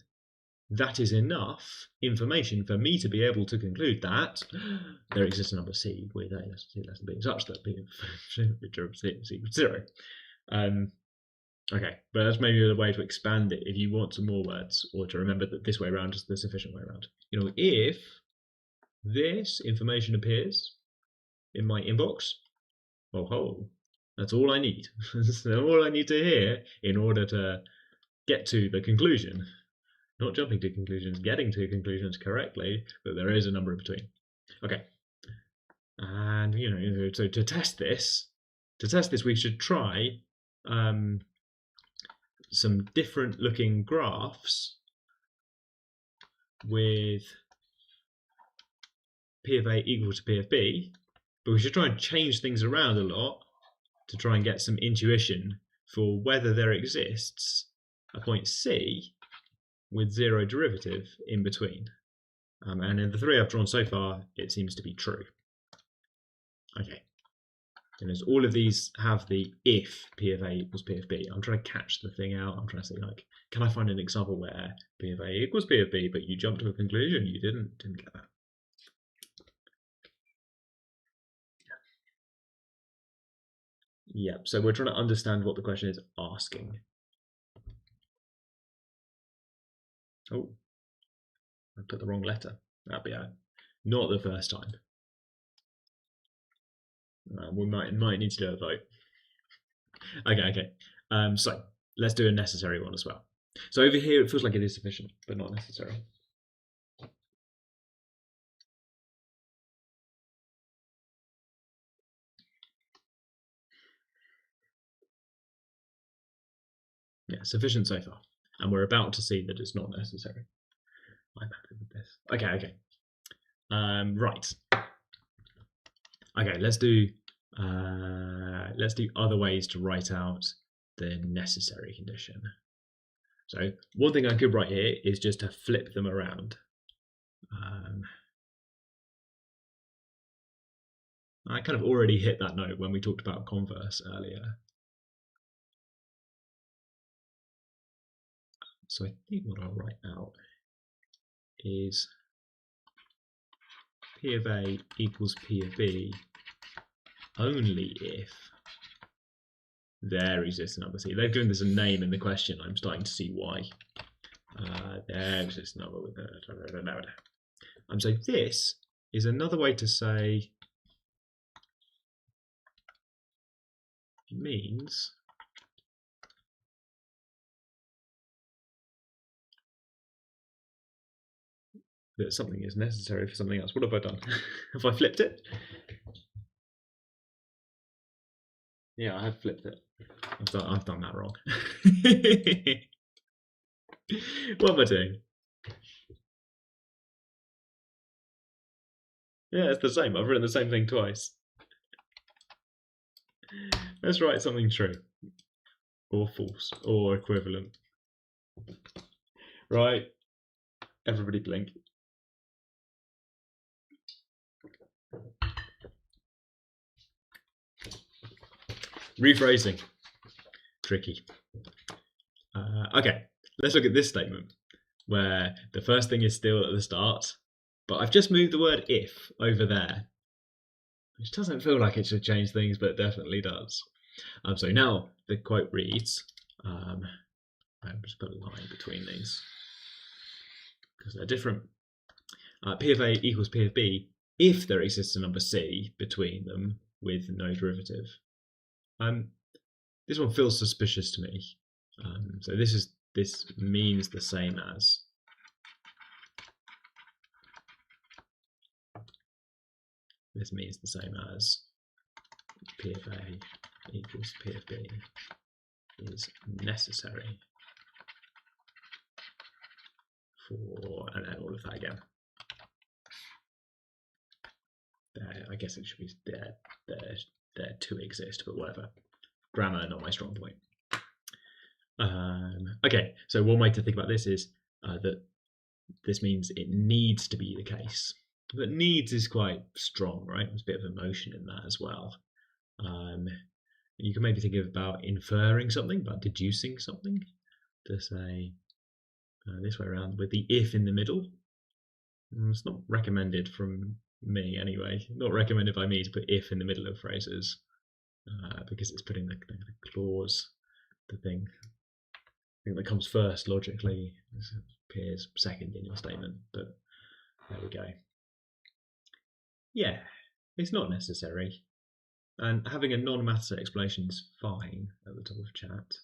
that is enough information for me to be able to conclude that there exists a number C with A less than C less than B such that P of C is equal to 0. Okay, but that's maybe a way to expand it if you want some more words, or to remember that this way around is the sufficient way around. You know, if this information appears in my inbox, that's all I need. That's all I need to hear in order to get to the conclusion. Not jumping to conclusions, getting to conclusions correctly, but there is a number in between. Okay. And, so to test this, we should try some different looking graphs with P of A equal to P of B, but we should try and change things around a lot to try and get some intuition for whether there exists a point C with 0 derivative in between. And in the 3 I've drawn so far, it seems to be true. Okay. And as all of these have the if P of A equals P of B, I'm trying to catch the thing out. I'm trying to say, like, can I find an example where P of A equals P of B, but you jumped to a conclusion? You didn't get that. Yep, so we're trying to understand what the question is asking. Oh, I put the wrong letter. That'd be not the first time. We might need to do a vote. Okay. So let's do a necessary one as well. So over here, it feels like it is sufficient, but not necessary. Yeah, sufficient so far. And we're about to see that it's not necessary. I'm happy with this. Okay. Right. Okay, let's do other ways to write out the necessary condition. So one thing I could write here is just to flip them around. I kind of already hit that note when we talked about converse earlier. So I think what I'll write out is P of A equals P of B only if there exists a number C. They've given this a name in the question. I'm starting to see why. There exists a number with a... So this is another way to say means that something is necessary for something else. What have I done? Have I flipped it? Yeah, I have flipped it. I've done that wrong. What am I doing? Yeah, it's the same. I've written the same thing twice. Let's write something true. Or false. Or equivalent. Right. Everybody blink. Rephrasing. Tricky. Okay, let's look at this statement where the first thing is still at the start, but I've just moved the word if over there, which doesn't feel like it should change things, but it definitely does. So now the quote reads, I'll just put a line between these because they're different. P of A equals P of B if there exists a number C between them with no derivative. This one feels suspicious to me. So this means the same as. This means the same as P of A equals P of B is necessary for, and then all of that again. There, I guess it should be there to exist, but whatever. Grammar, not my strong point. Okay, so one way to think about this is that this means it needs to be the case. But needs is quite strong, right? There's a bit of emotion in that as well. You can maybe think about inferring something, about deducing something, to say this way around with the if in the middle. It's not recommended from me anyway. Not recommended by me to put if in the middle of phrases because it's putting the clause, the thing that comes first logically appears second in your statement. But there we go. Yeah, it's not necessary. And having a non-matter explanation is fine at the top of chat.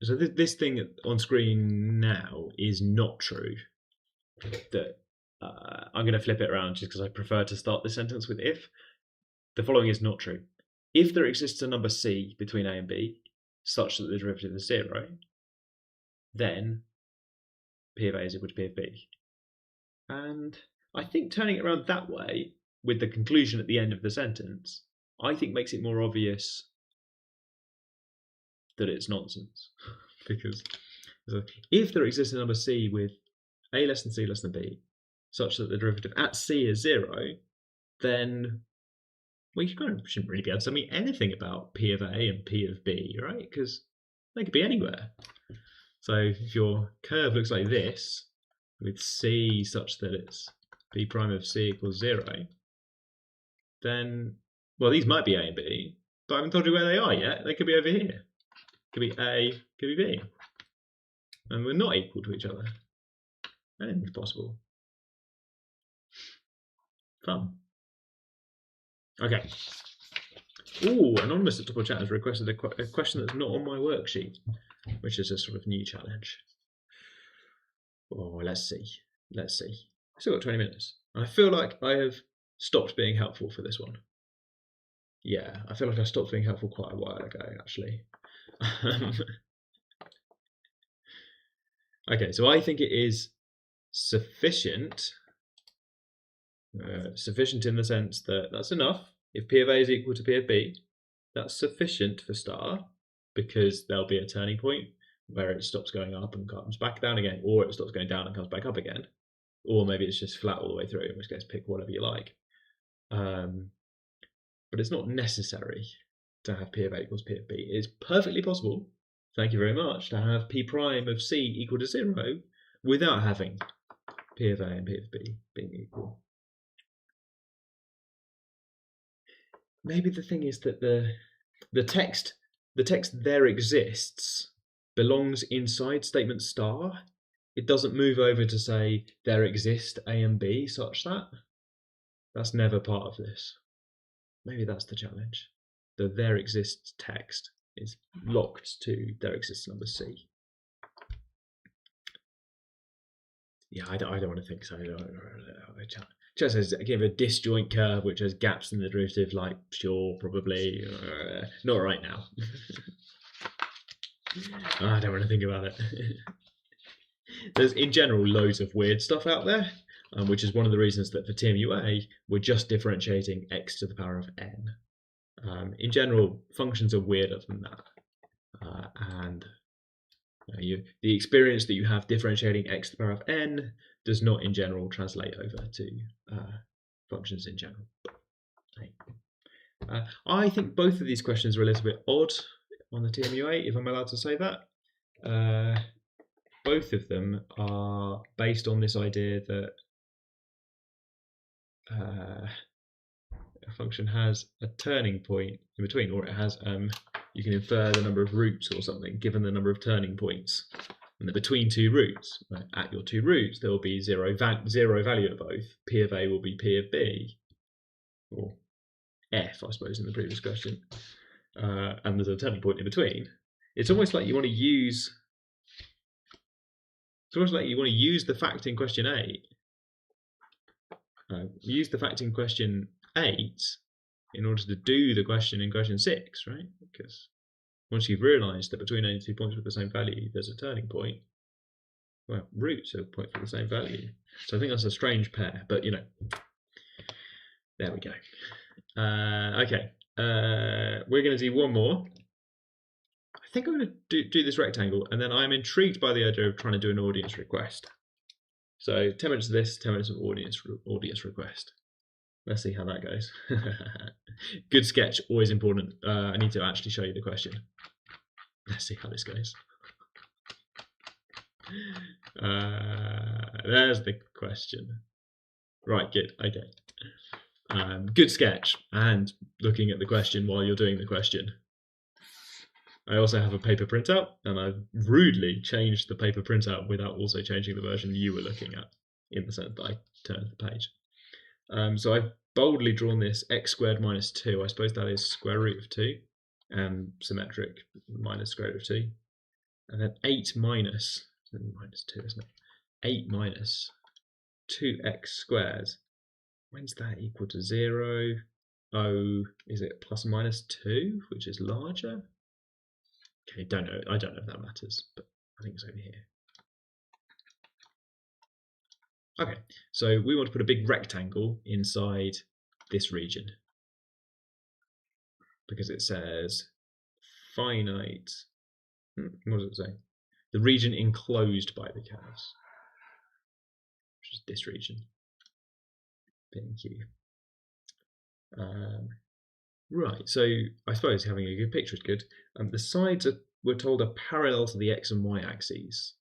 So this thing on screen now is not true. That I'm going to flip it around just because I prefer to start the sentence with if. The following is not true. If there exists a number C between A and B such that the derivative is 0, then P of A is equal to P of B. And I think turning it around that way, with the conclusion at the end of the sentence, I think makes it more obvious that it's nonsense. Because if there exists a number C with A less than C less than B, such that the derivative at C is 0, then we kind of shouldn't really be able to tell me anything about P of A and P of B, right? Because they could be anywhere. So if your curve looks like this, with C such that it's B prime of C equals 0, then, well, these might be A and B, but I haven't told you where they are yet. They could be over here. Could be A, could be B. And we're not equal to each other. Anything's possible. Fun. Okay. Ooh, Anonymous at Top of Chat has requested a question that's not on my worksheet, which is a sort of new challenge. Oh, let's see. Let's see. I've still got 20 minutes. And I feel like I have stopped being helpful for this one. Yeah, I feel like I stopped being helpful quite a while ago, actually. Okay, so I think it is sufficient. Sufficient in the sense that that's enough. If P of A is equal to P of B, that's sufficient for star, because there'll be a turning point where it stops going up and comes back down again, or it stops going down and comes back up again, or maybe it's just flat all the way through, in which case pick whatever you like. But it's not necessary to have P of A equals P of B. It's perfectly possible, thank you very much, to have P prime of C equal to 0 without having P of A and P of B being equal. Maybe the thing is that the text there exists belongs inside statement star. It doesn't move over to say there exist A and B such that. That's never part of this. Maybe that's the challenge. The there exists text is locked to there exists number C. Yeah, I don't want to think so. Just says give a disjoint curve which has gaps in the derivative, like sure, probably, not right now. I don't want to think about it. There's in general loads of weird stuff out there, which is one of the reasons that for TMUA we're just differentiating x to the power of n. In general, functions are weirder than that, and the experience that you have differentiating x to the power of n does not in general translate over to functions in general. I think both of these questions are a little bit odd on the TMUA, if I'm allowed to say that. Both of them are based on this idea that a function has a turning point in between, or it has you can infer the number of roots or something given the number of turning points, and that between two roots, right, at your two roots, there will be zero value at both. P of A will be P of B, or F, I suppose, in the previous question, and there's a turning point in between. It's almost like you want to use. It's almost like you want to use the fact in question 8. Use the fact in question 8 in order to do the question in question 6, right? Because once you've realised that between any 2 points with the same value, there's a turning point. Well, roots are a point for the same value. So I think that's a strange pair, but you know, there we go. Okay, we're going to do one more. I think I'm going to do this rectangle, and then I'm intrigued by the idea of trying to do an audience request. So 10 minutes of this, 10 minutes of audience request. Let's see how that goes. Good sketch, always important. I need to actually show you the question. Let's see how this goes. There's the question. Right, good, okay. Good sketch, and looking at the question while you're doing the question. I also have a paper printout, and I've rudely changed the paper printout without also changing the version you were looking at, in the sense that I turned the page. So I've boldly drawn this x squared minus 2. I suppose that is square root of 2, and symmetric minus square root of 2. And then 8 minus 2, isn't it? 8 minus 2x squared. When's that equal to 0? Oh, is it plus or minus 2, which is larger? Okay, don't know. I don't know if that matters, but I think it's over here. Okay, so we want to put a big rectangle inside this region because it says finite. What does it say? The region enclosed by the curves, which is this region. Thank you. Right, so I suppose having a good picture is good. The sides we're told are parallel to the x and y axes.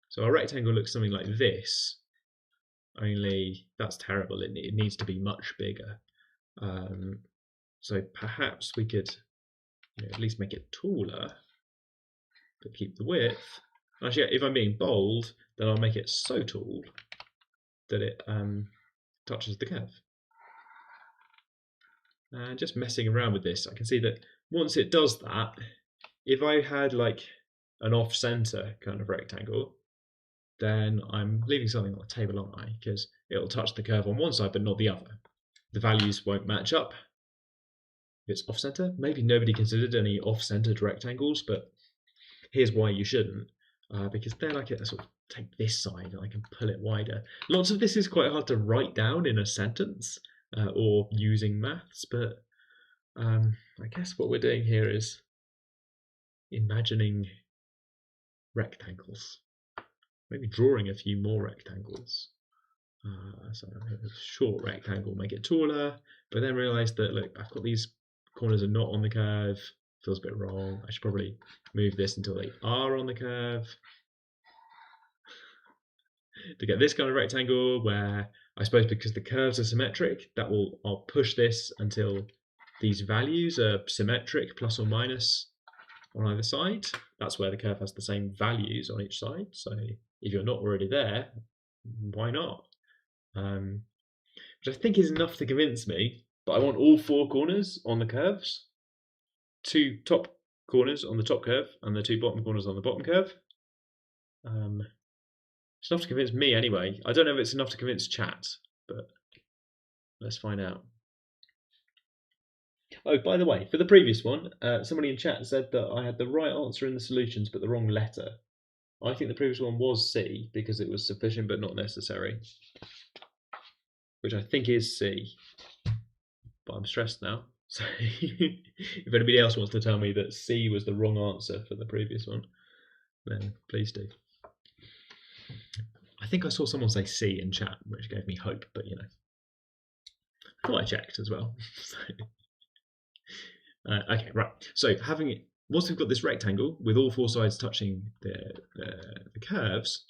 So our rectangle looks something like this, only that's terrible. It needs to be much bigger. So perhaps we could at least make it taller, but keep the width. Actually, if I'm being bold, then I'll make it so tall that it touches the curve. And just messing around with this, I can see that once it does that, if I had like an off-center kind of rectangle, then I'm leaving something on the table, aren't I? Because it'll touch the curve on one side but not the other. The values won't match up, it's off-center. Maybe nobody considered any off-centered rectangles, but here's why you shouldn't, because then I can sort of take this side and I can pull it wider. Lots of this is quite hard to write down in a sentence or using maths, but I guess what we're doing here is imagining rectangles, maybe drawing a few more rectangles. So a short rectangle, make it taller, but then realise that, look, I've got these corners are not on the curve, feels a bit wrong. I should probably move this until they are on the curve to get this kind of rectangle where, I suppose because the curves are symmetric, I'll push this until these values are symmetric, plus or minus on either side. That's where the curve has the same values on each side. So if you're not already there, why not? Which I think is enough to convince me, but I want all four corners on the curves, two top corners on the top curve and the two bottom corners on the bottom curve. It's enough to convince me anyway. I don't know if it's enough to convince chat, but let's find out. Oh, by the way, for the previous one, somebody in chat said that I had the right answer in the solutions but the wrong letter. I think the previous one was C because it was sufficient but not necessary, which I think is C, but I'm stressed now. So if anybody else wants to tell me that C was the wrong answer for the previous one, then please do. I think I saw someone say C in chat, which gave me hope, but you know, I thought I checked as well. Okay, right. So once we've got this rectangle with all four sides touching the curves,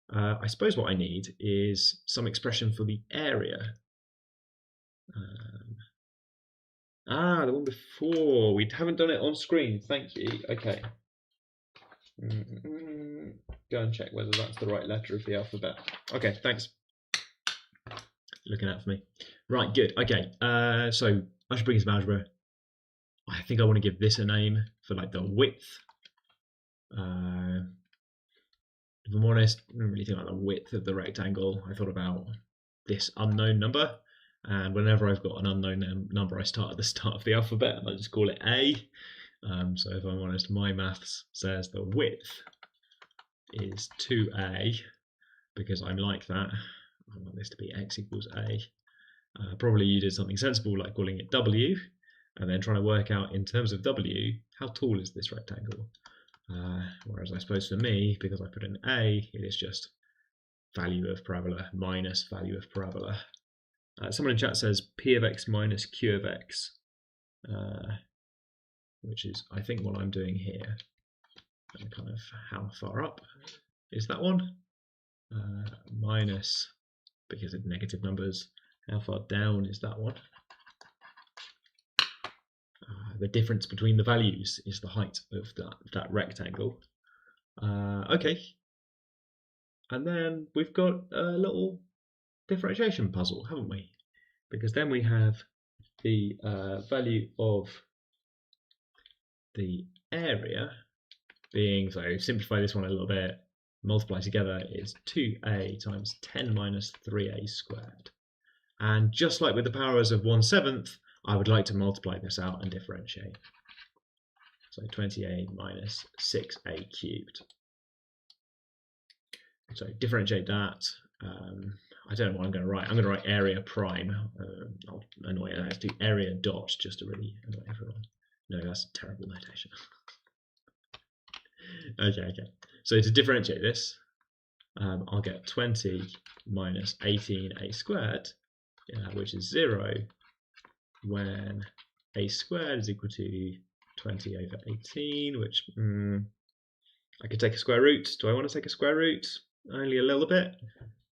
I suppose what I need is some expression for the area. The one before. We haven't done it on screen. Thank you. Okay. Go and check whether that's the right letter of the alphabet. Okay, thanks. Looking out for me. Right, good. Okay, so I should bring some algebra. I think I want to give this a name for like the width. If I'm honest, I didn't really think about the width of the rectangle. I thought about this unknown number, and whenever I've got an unknown number, I start at the start of the alphabet and I just call it A. So if I'm honest, my maths says the width is 2A because I'm like that. I want this to be x equals A. Probably you did something sensible like calling it W, and then trying to work out in terms of W, how tall is this rectangle? Whereas I suppose for me, because I put an A, it is just value of parabola minus value of parabola. Someone in chat says P of x minus Q of x, which is, I think, what I'm doing here. And kind of how far up is that one? Minus, because of negative numbers, how far down is that one? The difference between the values is the height of that rectangle. Okay, and then we've got a little differentiation puzzle, haven't we? Because then we have the value of the area being, so simplify this one a little bit, multiply together is 2a times 10 minus 3a squared. And just like with the powers of 1/7, I would like to multiply this out and differentiate. So 20a minus 6a cubed. So differentiate that. I don't know what I'm going to write. I'm going to write area prime. I'll annoy it. I have to do area dot just to really annoy everyone. No, that's terrible notation. Okay. So to differentiate this, I'll get 20 minus 18a squared, which is 0, when a squared is equal to 20 over 18, which I could take a square root. Do I want to take a square root? Only a little bit.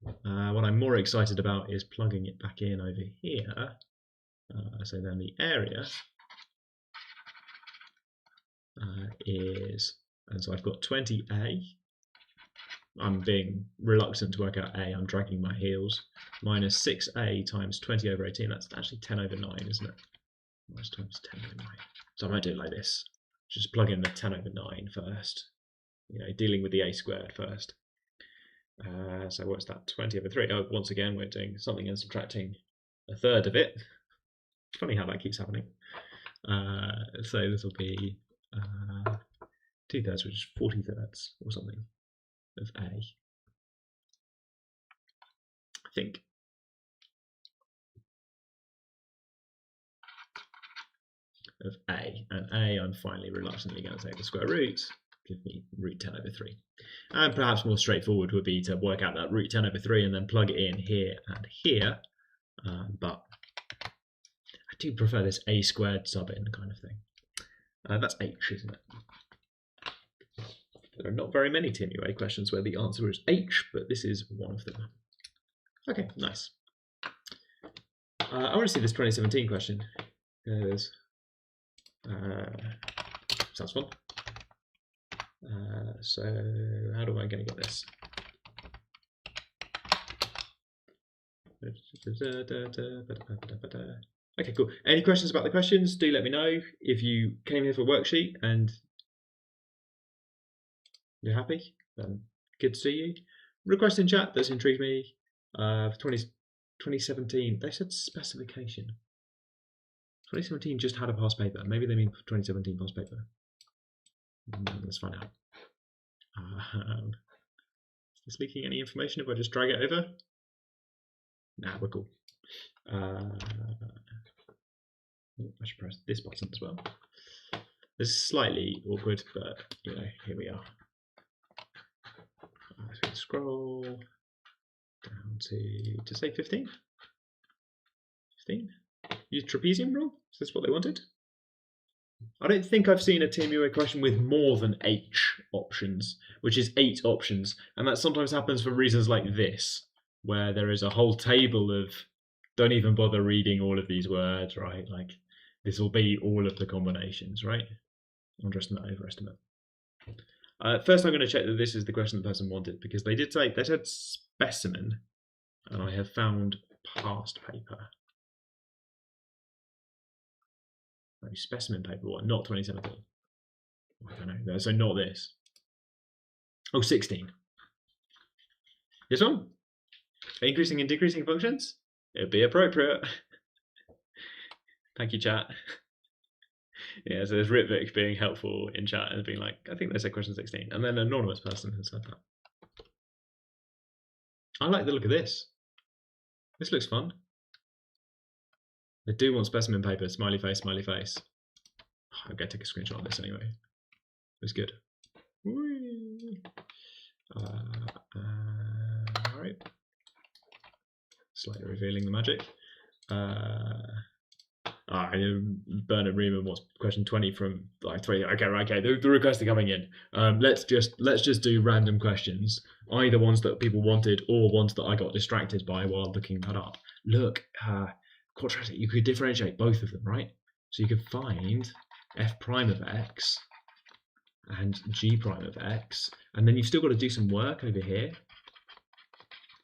What I'm more excited about is plugging it back in over here. So then the area is, and so I've got 20a. I'm being reluctant to work out a, I'm dragging my heels, minus 6a times 20 over 18, that's actually 10 over 9, isn't it? Minus times 10 over 9. So I might do it like this. Just plug in the 10 over 9 first. Dealing with the a squared first. So what's that? 20 over 3. Oh, once again, we're doing something and subtracting a third of it. It's funny how that keeps happening. So this will be 2/3, which is 40/3 or something of A. I think. Of A, and A I'm finally reluctantly going to take the square root, give me root 10 over 3. And perhaps more straightforward would be to work out that root 10 over 3 and then plug it in here and here, but I do prefer this A squared sub in kind of thing. That's H, isn't it? There are not very many TMUA questions where the answer is H, but this is one of them. Okay, nice. I want to see this 2017 question. There it is. Sounds fun. So how am I going to get this? Okay, cool. Any questions about the questions? Do let me know. If you came here for a worksheet and you're happy, then good to see you. Request in chat that's intrigued me. For 2017, they said specification. 2017 just had a past paper. Maybe they mean 2017 past paper. Let's find out. Is this leaking any information if I just drag it over? Nah, we're cool. I should press this button as well. This is slightly awkward, but you know, here we are. So scroll down to say 15. 15. Use trapezium rule. Is this what they wanted? I don't think I've seen a TMUA question with more than H options, which is 8 options, and that sometimes happens for reasons like this, where there is a whole table of don't even bother reading all of these words, right? Like this will be all of the combinations, right? Underestimate, overestimate. First, I'm going to check that this is the question the person wanted, because they did say they said specimen, and I have found past paper. No, specimen paper, what? Not 2017. I don't know. So not this. Oh, 16. This one? Increasing and decreasing functions? It'd be appropriate. Thank you, chat. Yeah, so there's Ritvik being helpful in chat and being like, I think they said question 16. And then an anonymous person has said that. I like the look of this. This looks fun. They do want specimen paper, smiley face, smiley face. I'm going to take a screenshot of this anyway. It's good. Alright. Slightly revealing the magic. Bernard Riemann wants question 20 from like 20. Okay, the requests are coming in. Let's just do random questions, either ones that people wanted or ones that I got distracted by while looking that up. Look, quadratic, you could differentiate both of them, right? So you could find f prime of x and g prime of x, and then you've still got to do some work over here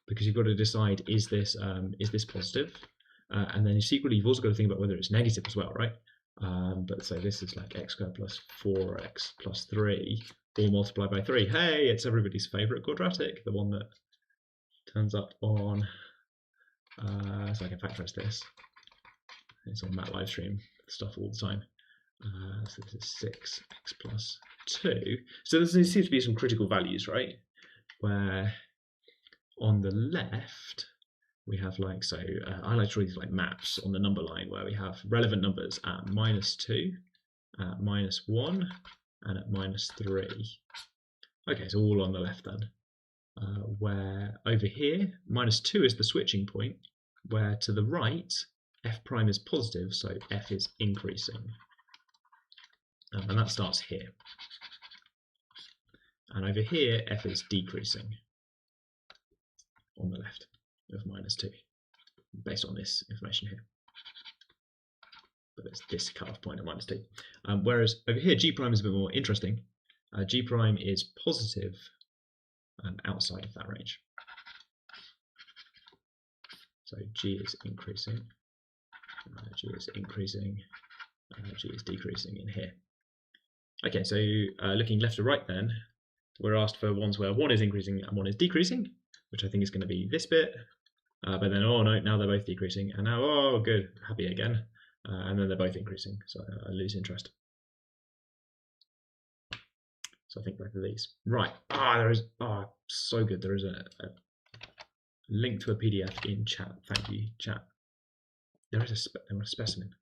because you've got to decide is this positive, and then secretly you've also got to think about whether it's negative as well, right? But so this is like x squared plus 4x plus 3 all multiplied by 3. Hey, it's everybody's favorite quadratic, the one that turns up on so I can factorize this. It's on MAT Livestream stuff all the time. So this is 6x plus 2. So there seems to be some critical values, right? Where on the left we have like, so I like to draw these like maps on the number line where we have relevant numbers at -2, at -1, and at -3. Okay, so all on the left then. Where over here, -2 is the switching point, where to the right, f prime is positive, so f is increasing. And that starts here. And over here, f is decreasing on the left of -2, based on this information here. But it's this cutoff point at -2. Whereas over here, g prime is a bit more interesting. G prime is positive outside of that range. So g is increasing, g is increasing, g is decreasing in here. Okay, so looking left to right then, we're asked for ones where 1 is increasing and 1 is decreasing, which I think is going to be this bit. But then, oh no, now they're both decreasing, and now, oh good, happy again. and then they're both increasing, so I lose interest. So I think both of these. Right. There is. So good. There is a link to a PDF in chat. Thank you, chat. There is a specimen.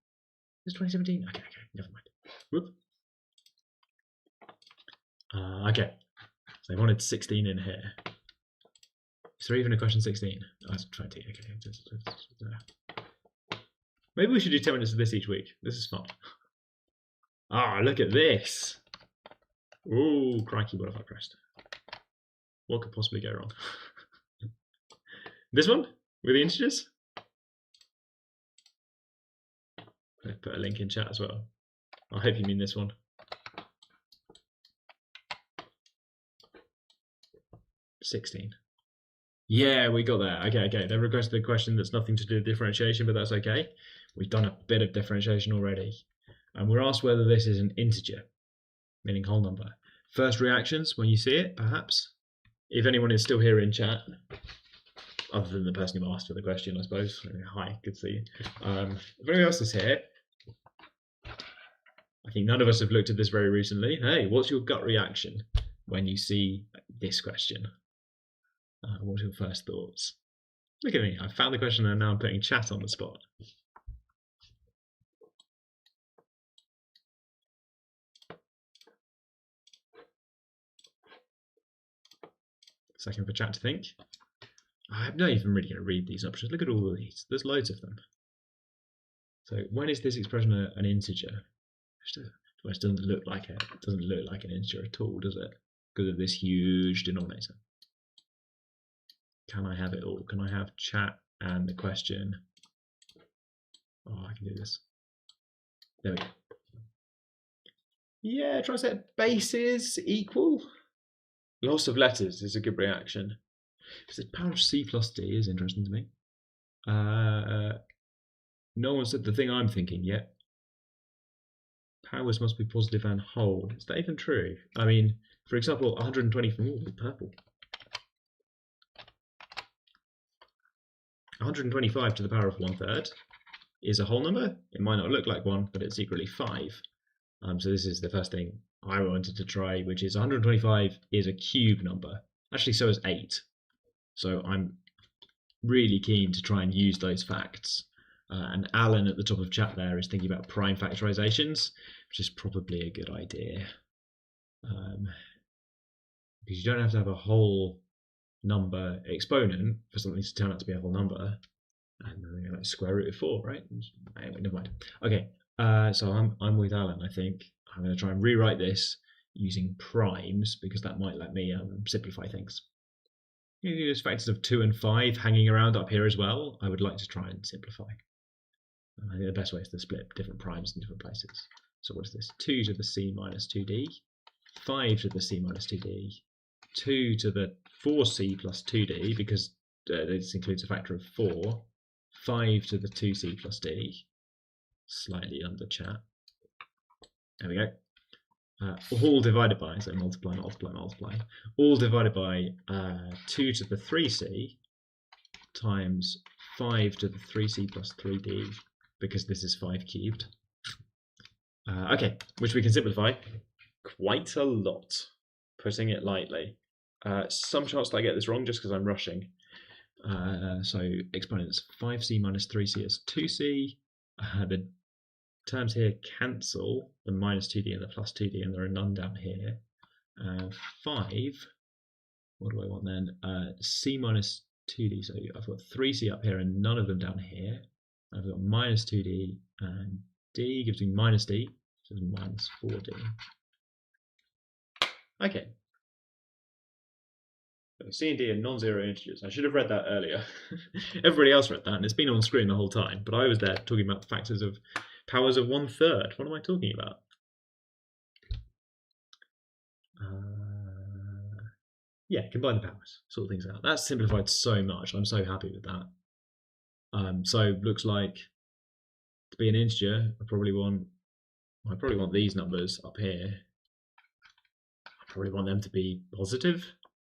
It's 2017. Okay, never mind. Whoop. Okay. So they wanted 16 in here. Is there even a question 16? Oh, it's 20. Okay. Maybe we should do 10 minutes of this each week. This is fun. Look at this. Oh, crikey, what have I pressed? What could possibly go wrong? This one? With the integers? I'll put a link in chat as well. I hope you mean this one. 16. Yeah, we got that. Okay. They requested a question that's nothing to do with differentiation, but that's okay. We've done a bit of differentiation already. And we're asked whether this is an integer, meaning whole number. First reactions when you see it, perhaps? If anyone is still here in chat, other than the person who asked for the question, I suppose. Hi, good to see you. If anyone else is here, I think none of us have looked at this very recently. Hey, what's your gut reaction when you see this question? What's your first thoughts? Look at me, I found the question and now I'm putting chat on the spot. Second for chat to think. I'm not even really going to read these options. Look at all of these. There's loads of them. So when is this expression an integer? It doesn't look like an integer at all, does it? Because of this huge denominator. Can I have it all? Can I have chat and the question? I can do this. There we go. Yeah, try to set bases equal. Loss of letters is a good reaction. Because the power of C plus D is interesting to me. No one said the thing I'm thinking yet. Powers must be positive and whole. Is that even true? I mean, for example, 124 purple. 125 to the power of 1/3 is a whole number. It might not look like one, but it's secretly 5. So this is the first thing I wanted to try, which is 125 is a cube number. Actually, so is 8. So I'm really keen to try and use those facts. And Alan at the top of chat there is thinking about prime factorizations, which is probably a good idea. Because you don't have to have a whole number exponent for something to turn out to be a whole number. And then like square root of 4, right? Anyway, never mind. Okay, so I'm with Alan, I think. I'm going to try and rewrite this using primes, because that might let me simplify things. There's factors of 2 and 5 hanging around up here as well. I would like to try and simplify. I think the best way is to split different primes in different places. So what is this? 2 to the c minus 2d, 5 to the c minus 2d, 2 to the 4c plus 2d, because this includes a factor of 4, 5 to the 2c plus d, slightly under chat. There we go. All divided by, so multiply, all divided by 2 to the 3c times 5 to the 3c plus 3d, because this is 5 cubed. Okay, which we can simplify quite a lot, putting it lightly. Some chance that I get this wrong just because I'm rushing. So exponents, 5c minus 3c is 2c. The terms here cancel, the minus 2d and the plus 2d, and there are none down here. 5, what do I want then? C minus 2d, so I've got 3c up here and none of them down here. I've got minus 2d, and d gives me minus d, so minus 4d. Okay. So C and D are non-zero integers. I should have read that earlier. Everybody else read that, and it's been on screen the whole time, but I was there talking about factors of powers of 1/3. What am I talking about? Yeah, combine the powers, sort things out. That's simplified so much. I'm so happy with that. So looks like to be an integer, I probably want these numbers up here. I probably want them to be positive.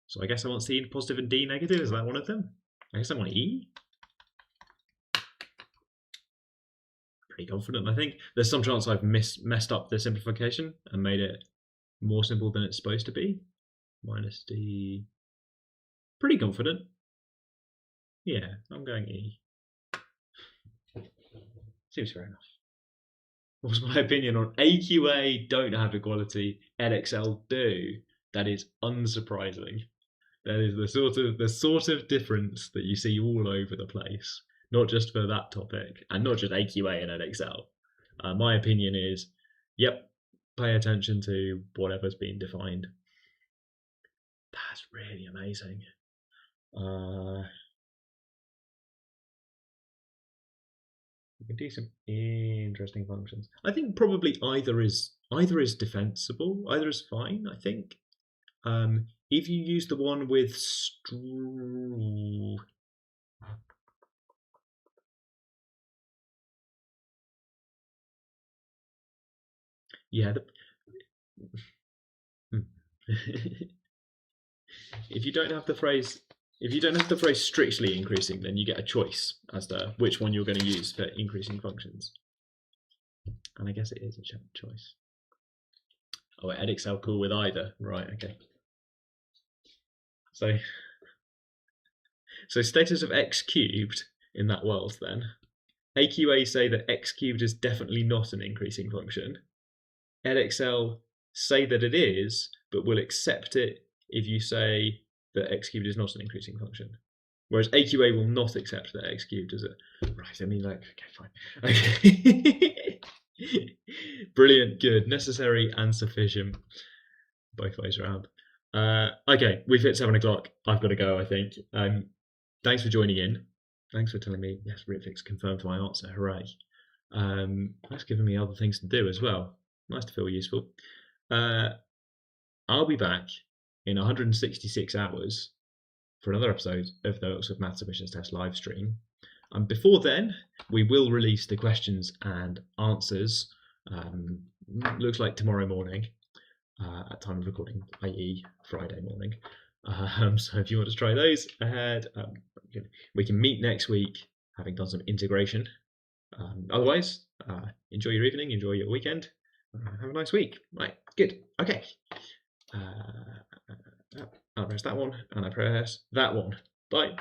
So I guess I want C positive and D negative. Is that one of them? I guess I want E. pretty confident, I think. There's some chance I've messed up the simplification and made it more simple than it's supposed to be. Minus D. Pretty confident. Yeah, I'm going E. Seems fair enough. What's my opinion on AQA don't have equality, LXL do? That is unsurprising. That is the sort of difference that you see all over the place, not just for that topic, and not just AQA and LXL. My opinion is, yep, pay attention to whatever's being defined. That's really amazing. You can do some interesting functions. I think probably either is defensible, either is fine. I think if you use the one with yeah, if you don't have the phrase strictly increasing, then you get a choice as to which one you're going to use for increasing functions. And I guess it is a choice. Oh, edXL cool with either. Right, okay. So status of x cubed in that world then. AQA say that x cubed is definitely not an increasing function. edXL say that it is, but will accept it if you say that x cubed is not an increasing function. Whereas AQA will not accept that x cubed is it. Right, I mean, like, okay, fine. Okay. Brilliant, good, necessary and sufficient. Both ways around. Okay, we've hit 7 o'clock. I've got to go, I think. Thanks for joining in. Thanks for telling me, yes, Ritvik's confirmed my answer. Hooray. That's given me other things to do as well. Nice to feel useful. I'll be back in 166 hours for another episode of the Oxford MAT Submissions Test live stream. Before then, we will release the questions and answers. Looks like tomorrow morning at time of recording, i.e. Friday morning. So if you want to try those ahead, we can meet next week having done some integration. Otherwise, enjoy your evening, enjoy your weekend, have a nice week. Right, good, okay. I'll press that one, and I press that one. Bye.